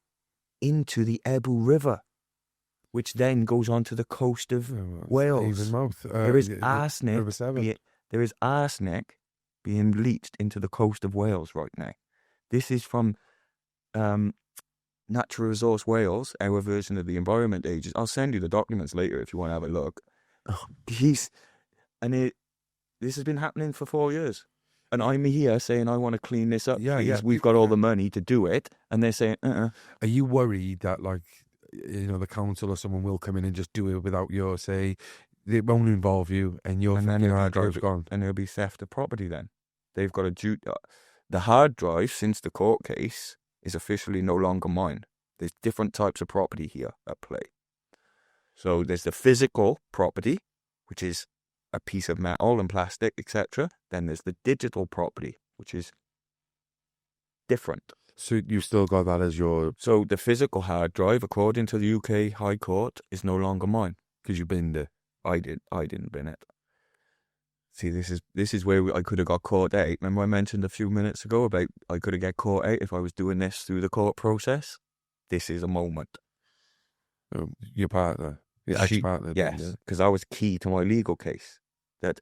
into the Ebu River, which then goes onto the coast of Wales. There is arsenic being leached into the coast of Wales right now. This is from Natural Resource Wales, our version of the Environment Agency. I'll send you the documents later if you want to have a look. This has been happening for 4 years. And I'm here saying I want to clean this up. Yeah. We've got all the money to do it. And they're saying, Are you worried that, the council or someone will come in and just do it without your say? It won't involve you, and your hard drive's gone. And there'll be theft of property then. They've got the hard drive, since the court case, is officially no longer mine. There's different types of property here at play. So there's the physical property, which is a piece of metal and plastic, etc. Then there's the digital property, which is different. So you've still got that as your... So the physical hard drive, according to the UK High Court, is no longer mine. Because you binned it. I didn't bin it. See, this is where I could have got caught out. Remember I mentioned a few minutes ago about I could have got caught out if I was doing this through the court process? This is a moment. Your partner? Your ex-partner? Yes, because I was key to my legal case. That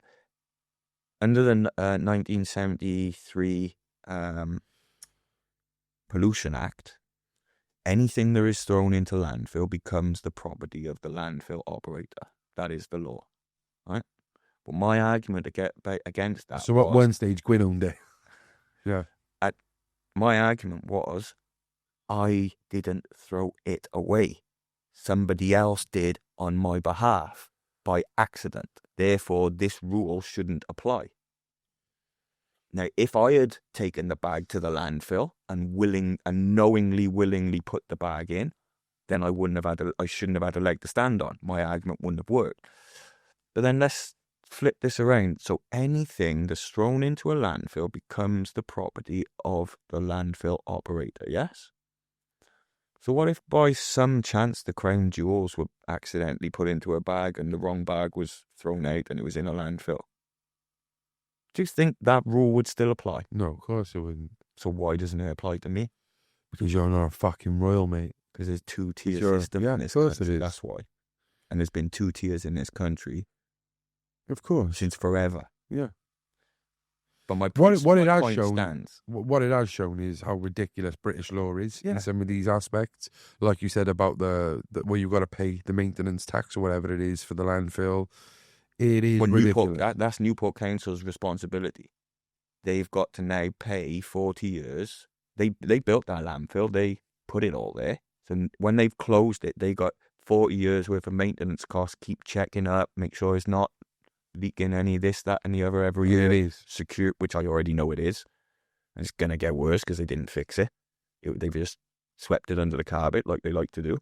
under the 1973 Pollution Act, anything that is thrown into landfill becomes the property of the landfill operator. That is the law, right? But my argument against that So at one stage, Gwyn owned it. Yeah. My argument was, I didn't throw it away. Somebody else did on my behalf by accident. Therefore, this rule shouldn't apply. Now, if I had taken the bag to the landfill and willingly put the bag in, then I shouldn't have had a leg to stand on. My argument wouldn't have worked. But then let's flip this around. So anything that's thrown into a landfill becomes the property of the landfill operator, yes? So what if by some chance the crown jewels were accidentally put into a bag and the wrong bag was thrown out and it was in a landfill? Do you think that rule would still apply? No, of course it wouldn't. So why doesn't it apply to me? Because you're not a fucking royal, mate. Because there's two-tier You're- system yeah, in this of course country. it is. That's why. And there's been 2 tiers in this country Of course. since forever. Yeah. But my What point, it my has point shown- stands. What it has shown is how ridiculous British law is Yeah. in some of these aspects. Like you said about the where you've got to pay the maintenance tax or whatever it is for the landfill. It is Well, ridiculous. that's Newport Council's responsibility. They've got to now pay 40 years. They built that landfill. They put it all there. So when they've closed it, they got 40 years worth of maintenance costs. Keep checking up, make sure it's not leaking any this, that, and the other every year. It is. Secure, which I already know it is. And it's going to get worse because they didn't fix it. They've just swept it under the carpet like they like to do.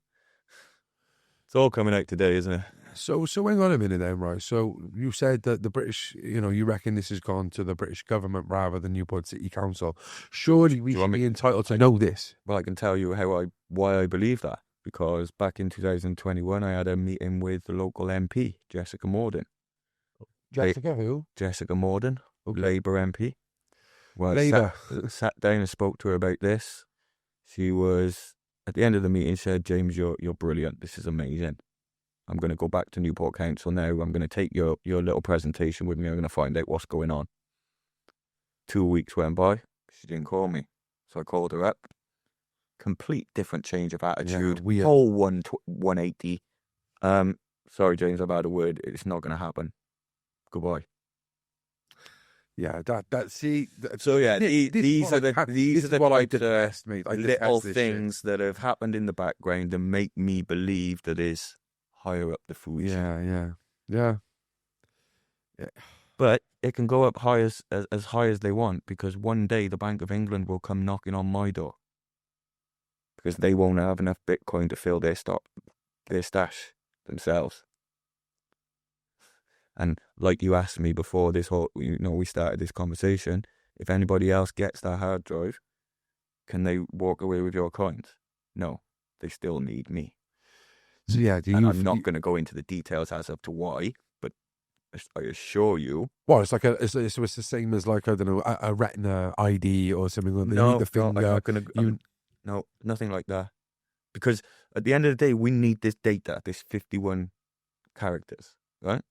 It's all coming out today, isn't it? So hang on a minute then, right? So you said that the British, you reckon this has gone to the British government rather than Newport City Council. Surely we Do you should want me- be entitled to know this. Well, I can tell you why I believe that. Because back in 2021, I had a meeting with the local MP, Jessica Morden. Jessica who? Jessica Morden, Okay. Labour MP. Well, Labour. sat down and spoke to her about this. She was, at the end of the meeting, said, James, you're brilliant. This is amazing. I'm going to go back to Newport Council now. I'm going to take your little presentation with me. I'm going to find out what's going on. 2 weeks went by. She didn't call me. So I called her up. Complete different change of attitude. weird. Whole 180. Sorry, James, I've had a word. It's not going to happen. Goodbye. Yeah, So yeah, This these are the what I types of detest, mate. I detest little this things that have happened in the background and make me believe that is higher up the food shit. chain. Yeah. But it can go up high as high as they want, because one day the Bank of England will come knocking on my door because they won't have enough Bitcoin to fill their stash themselves. And like you asked me before this whole, we started this conversation, if anybody else gets that hard drive, can they walk away with your coins? No, they still need me. So yeah, I'm not going to go into the details as of to why, but I assure you. Well, it's like it's the same as, like, I don't know, a retina ID or something like that. You need the finger. I'm not going to. No, nothing like that. Because at the end of the day, we need this data, this 51 characters, right?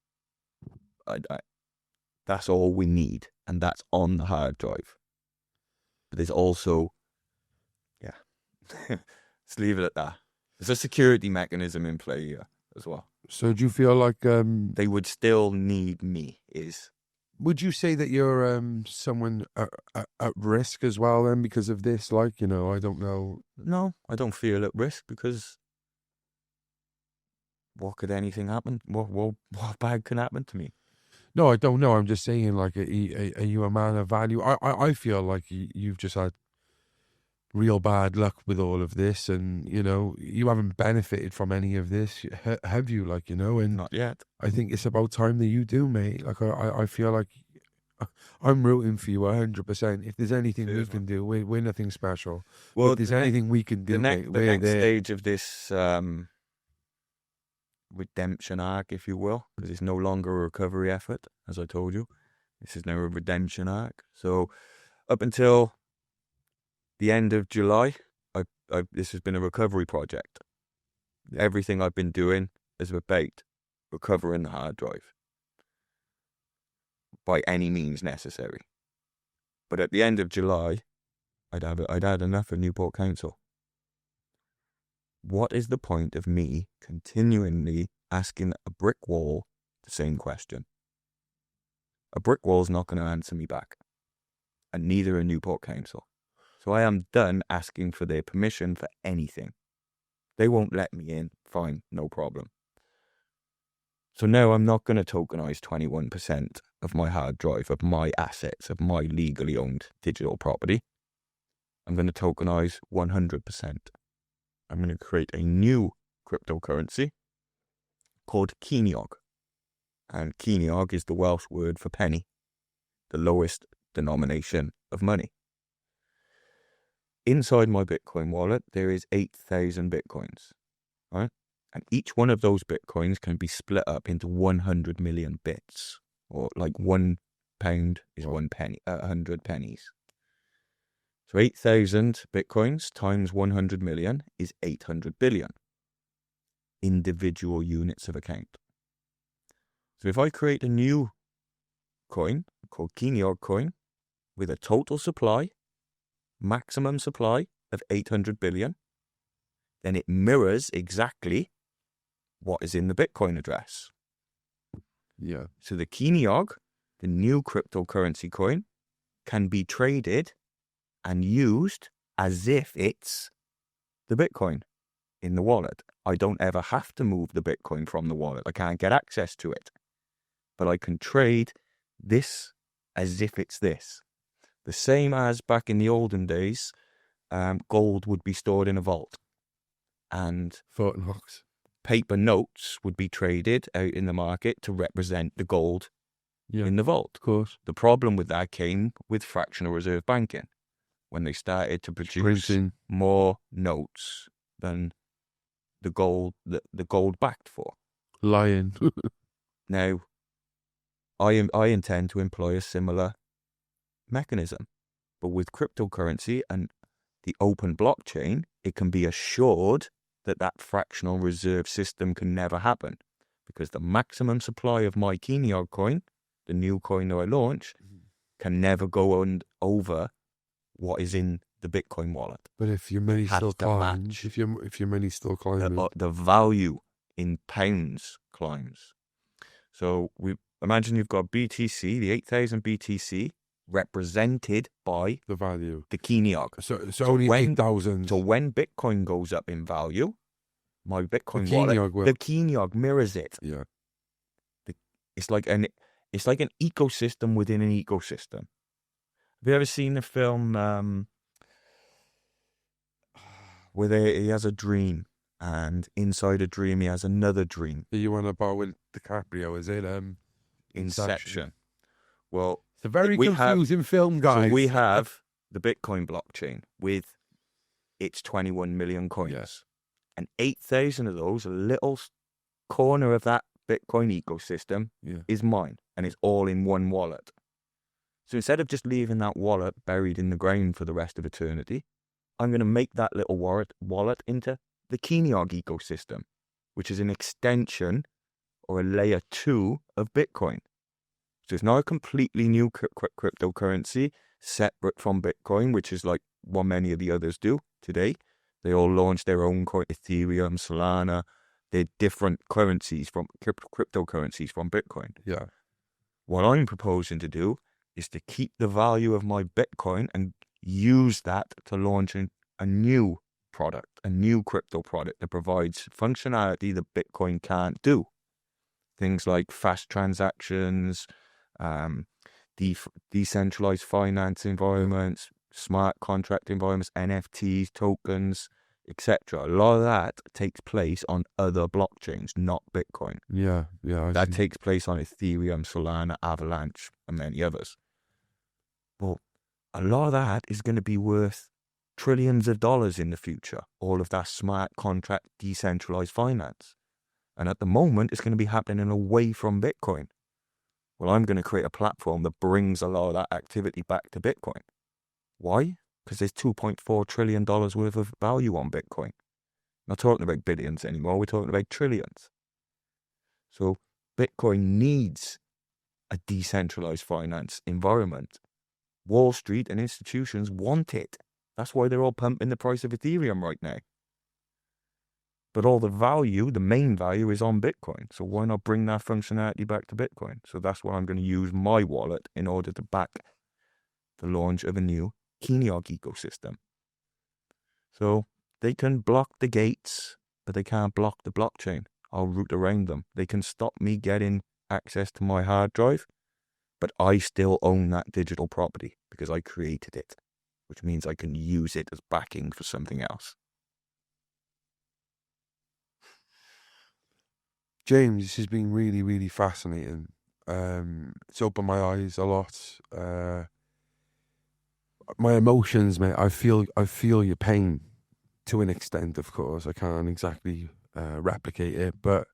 That's all we need, and that's on the hard drive. But there's also, let's leave it at that. There's a security mechanism in play here as well. So do you feel like They would still need me. would you say that you're someone at risk as well then because of this? Like, I don't know. No, I don't feel at risk, because what could anything happen? What bad can happen to me? No, I don't know. I'm just saying, like, are you a man of value? I feel like you've just had real bad luck with all of this, and you haven't benefited from any of this, have you? Like, and Not yet. I think it's about time that you do, mate. Like, I feel like I'm rooting for you 100%. If there's anything we can do, we're nothing special. Well, if there's anything we can do, mate, the we're next there. stage of this redemption arc, if you will, because it's no longer a recovery effort, as I told you. This is now a redemption arc. So up until the end of July, this has been a recovery project. Everything I've been doing is about recovering the hard drive by any means necessary. But at the end of July, I'd had enough of Newport Council. What is the point of me continually asking a brick wall the same question? A brick wall's not going to answer me back, and neither a Newport Council. So I am done asking for their permission for anything. They won't let me in. Fine, no problem. So now I'm not going to tokenize 21% of my hard drive, of my assets, of my legally owned digital property. I'm going to tokenize 100%. I'm going to create a new cryptocurrency called Kenog. And Kenog is the Welsh word for penny, the lowest denomination of money. Inside my Bitcoin wallet, there is 8,000 Bitcoins, right? And each one of those Bitcoins can be split up into 100 million bits, or like £1 is 1 penny, 100 pennies. So 8,000 Bitcoins times 100 million is 800 billion individual units of account. So if I create a new coin called Kenog coin with a total supply, maximum supply of 800 billion, then it mirrors exactly what is in the Bitcoin address. Yeah. So the Kenog, the new cryptocurrency coin, can be traded and used as if it's the Bitcoin in the wallet. I don't ever have to move the Bitcoin from the wallet. I can't get access to it. But I can trade this as if it's this. The same as back in the olden days, gold would be stored in a vault. And Fort Knox. paper notes would be traded out in the market to represent the gold in the vault. Of course. The problem with that came with fractional reserve banking, when they started to produce Printing. more notes than the gold backed for. Lying. Now, I intend to employ a similar mechanism, but with cryptocurrency and the open blockchain, it can be assured that that fractional reserve system can never happen, because the maximum supply of my Kenog coin, the new coin that I launch, can never go over what is in the Bitcoin wallet. But if your money Has still to climbs, match. if your money's still climbing, The value in pounds climbs. So we imagine you've got BTC, the 8,000 BTC, represented by the value. the Kenog. So only 8,000. So when Bitcoin goes up in value, my Bitcoin The wallet, Kenog will. the Kenog mirrors it. Yeah. It's like an ecosystem within an ecosystem. Have you ever seen the film where he has a dream, and inside a dream he has another dream? Are you on about with DiCaprio? Is it Inception. Well, it's a very we confusing film, guys. So we have the Bitcoin blockchain with its 21 million coins. Yes. And 8,000 of those, a little corner of that Bitcoin ecosystem, is mine. And it's all in one wallet. So instead of just leaving that wallet buried in the ground for the rest of eternity, I'm going to make that little wallet into the Kenog ecosystem, which is an extension or a layer 2 of Bitcoin. So it's now a completely new cryptocurrency, separate from Bitcoin, which is like what many of the others do today. They all launched their own coin, Ethereum, Solana. They're different currencies from cryptocurrencies from Bitcoin. Yeah. What I'm proposing to do is to keep the value of my Bitcoin and use that to launch a new product, a new crypto product that provides functionality that Bitcoin can't do. Things like fast transactions, decentralized finance environments, smart contract environments, NFTs, tokens, etc. A lot of that takes place on other blockchains, not Bitcoin. Yeah. That takes place on Ethereum, Solana, Avalanche, and many others. Well, a lot of that is going to be worth trillions of dollars in the future, all of that smart contract, decentralized finance. And at the moment, it's going to be happening away from Bitcoin. Well, I'm going to create a platform that brings a lot of that activity back to Bitcoin. Why? Because there's $2.4 trillion worth of value on Bitcoin. Not talking about billions anymore, we're talking about trillions. So Bitcoin needs a decentralized finance environment. Wall Street and institutions want it. That's why they're all pumping the price of Ethereum right now. But all the value, the main value, is on Bitcoin. So why not bring that functionality back to Bitcoin? So that's why I'm going to use my wallet in order to back the launch of a new Kenog ecosystem. So they can block the gates, but they can't block the blockchain. I'll route around them. They can stop me getting access to my hard drive, but I still own that digital property because I created it, which means I can use it as backing for something else. James, this has been really, really fascinating. It's opened my eyes a lot. My emotions, mate. I feel your pain to an extent. Of course, I can't exactly replicate it, but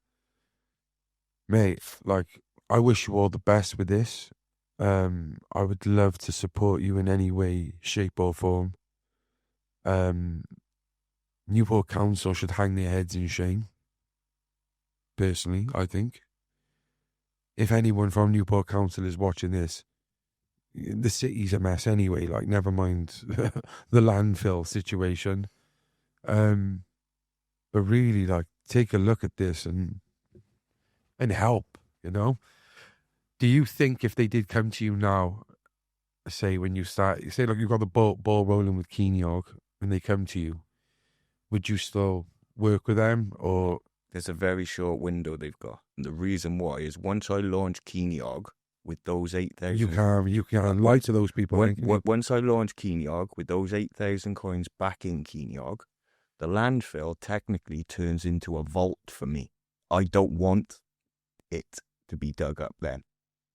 mate, like, I wish you all the best with this. I would love to support you in any way, shape, or form. Newport Council should hang their heads in shame. Personally, I think. If anyone from Newport Council is watching this, the city's a mess anyway, like, never mind the landfill situation. But really, like, take a look at this and help, you know? Do you think if they did come to you now, say when you start, say like you've got the ball rolling with Kenog and they come to you, would you still work with them, or... There's a very short window they've got. And the reason why is once I launch Kenog with those 8,000... You can't lie to those people. Once I launch Kenog with those 8,000 coins back in Kenog, the landfill technically turns into a vault for me. I don't want it to be dug up then.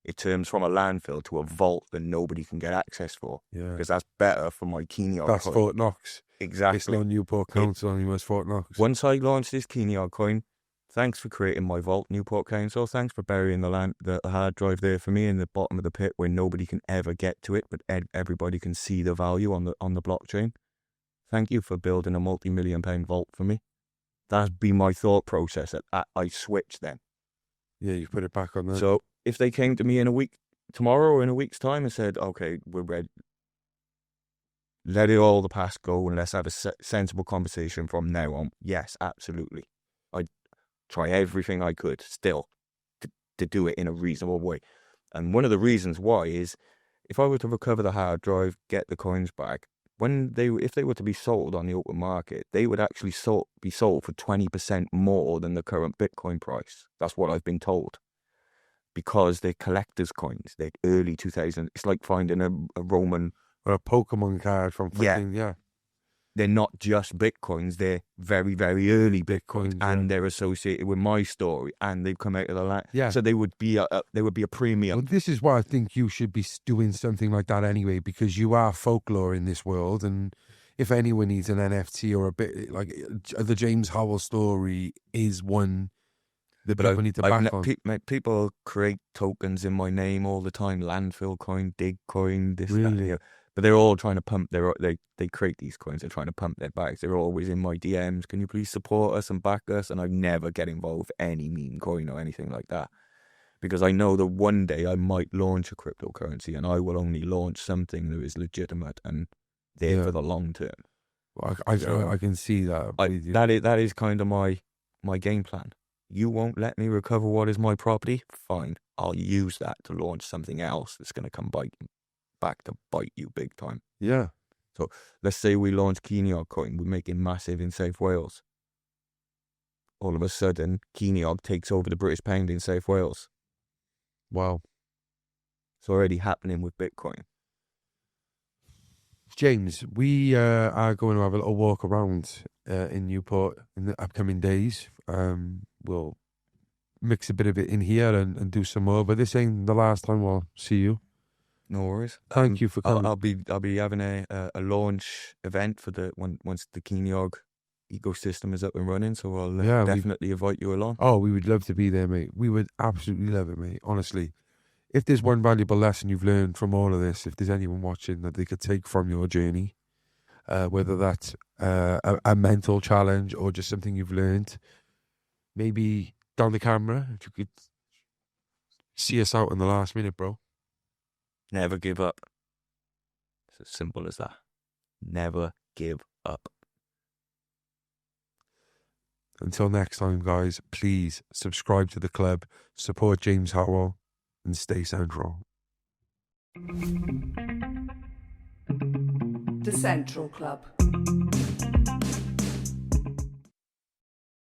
It turns from a landfill to a vault that nobody can get access for. Yeah. Because that's better for my Kenog That's coin. Fort Knox. Exactly. It's not Newport Council anymore, it's Fort Knox. Once I launch this Kenog coin, thanks for creating my vault, Newport Council. Thanks for burying the hard drive there for me in the bottom of the pit where nobody can ever get to it, but everybody can see the value on the blockchain. Thank you for building a multi-million-pound vault for me. That'd be my thought process. I switch then. Yeah, you put it back on there. So if they came to me tomorrow or in a week's time and said, okay, we're ready, let it all the past go and let's have a sensible conversation from now on. Yes, absolutely. I'd try everything I could still to do it in a reasonable way. And one of the reasons why is if I were to recover the hard drive, get the coins back, if they were to be sold on the open market, they would actually be sold for 20% more than the current Bitcoin price. That's what I've been told. Because they're collector's coins. They're early 2000s. It's like finding a Roman... Or a Pokemon card from freaking, yeah. They're not just Bitcoins. They're very, very early Bitcoins. And they're associated with my story. And they've come out of the land. Yeah. So they would be a premium. Well, this is why I think you should be doing something like that anyway, because you are folklore in this world. And if anyone needs an NFT or a bit, like the James Howells story is one... People need to back on. People create tokens in my name all the time. Landfill coin, dig coin, this, really? that, you know. But they're all trying to pump. They create these coins. They're trying to pump their bags. They're always in my DMs. Can you please support us and back us? And I never get involved with any meme coin or anything like that, because I know that one day I might launch a cryptocurrency, and I will only launch something that is legitimate and there for the long term. Well, I can see that. That is kind of my game plan. You won't let me recover what is my property? Fine. I'll use that to launch something else that's going to come back to bite you big time. Yeah. So let's say we launch Kenog coin. We're making massive in South Wales. All of a sudden, Kenog takes over the British pound in South Wales. Wow. It's already happening with Bitcoin. James, we are going to have a little walk around in Newport in the upcoming days. We'll mix a bit of it in here and do some more, but this ain't the last time we'll see you. No worries. Thank you for coming. I'll be having a launch event for once the Kenog ecosystem is up and running, so I'll definitely invite you along. Oh, we would love to be there, mate. We would absolutely love it, mate. Honestly, if there's one valuable lesson you've learned from all of this, if there's anyone watching that they could take from your journey, whether that's a mental challenge or just something you've learned, maybe down the camera, if you could see us out in the last minute, bro. Never give up. It's as simple as that. Never give up. Until next time, guys, please subscribe to the club, support James Howell, and stay central. The Central Club.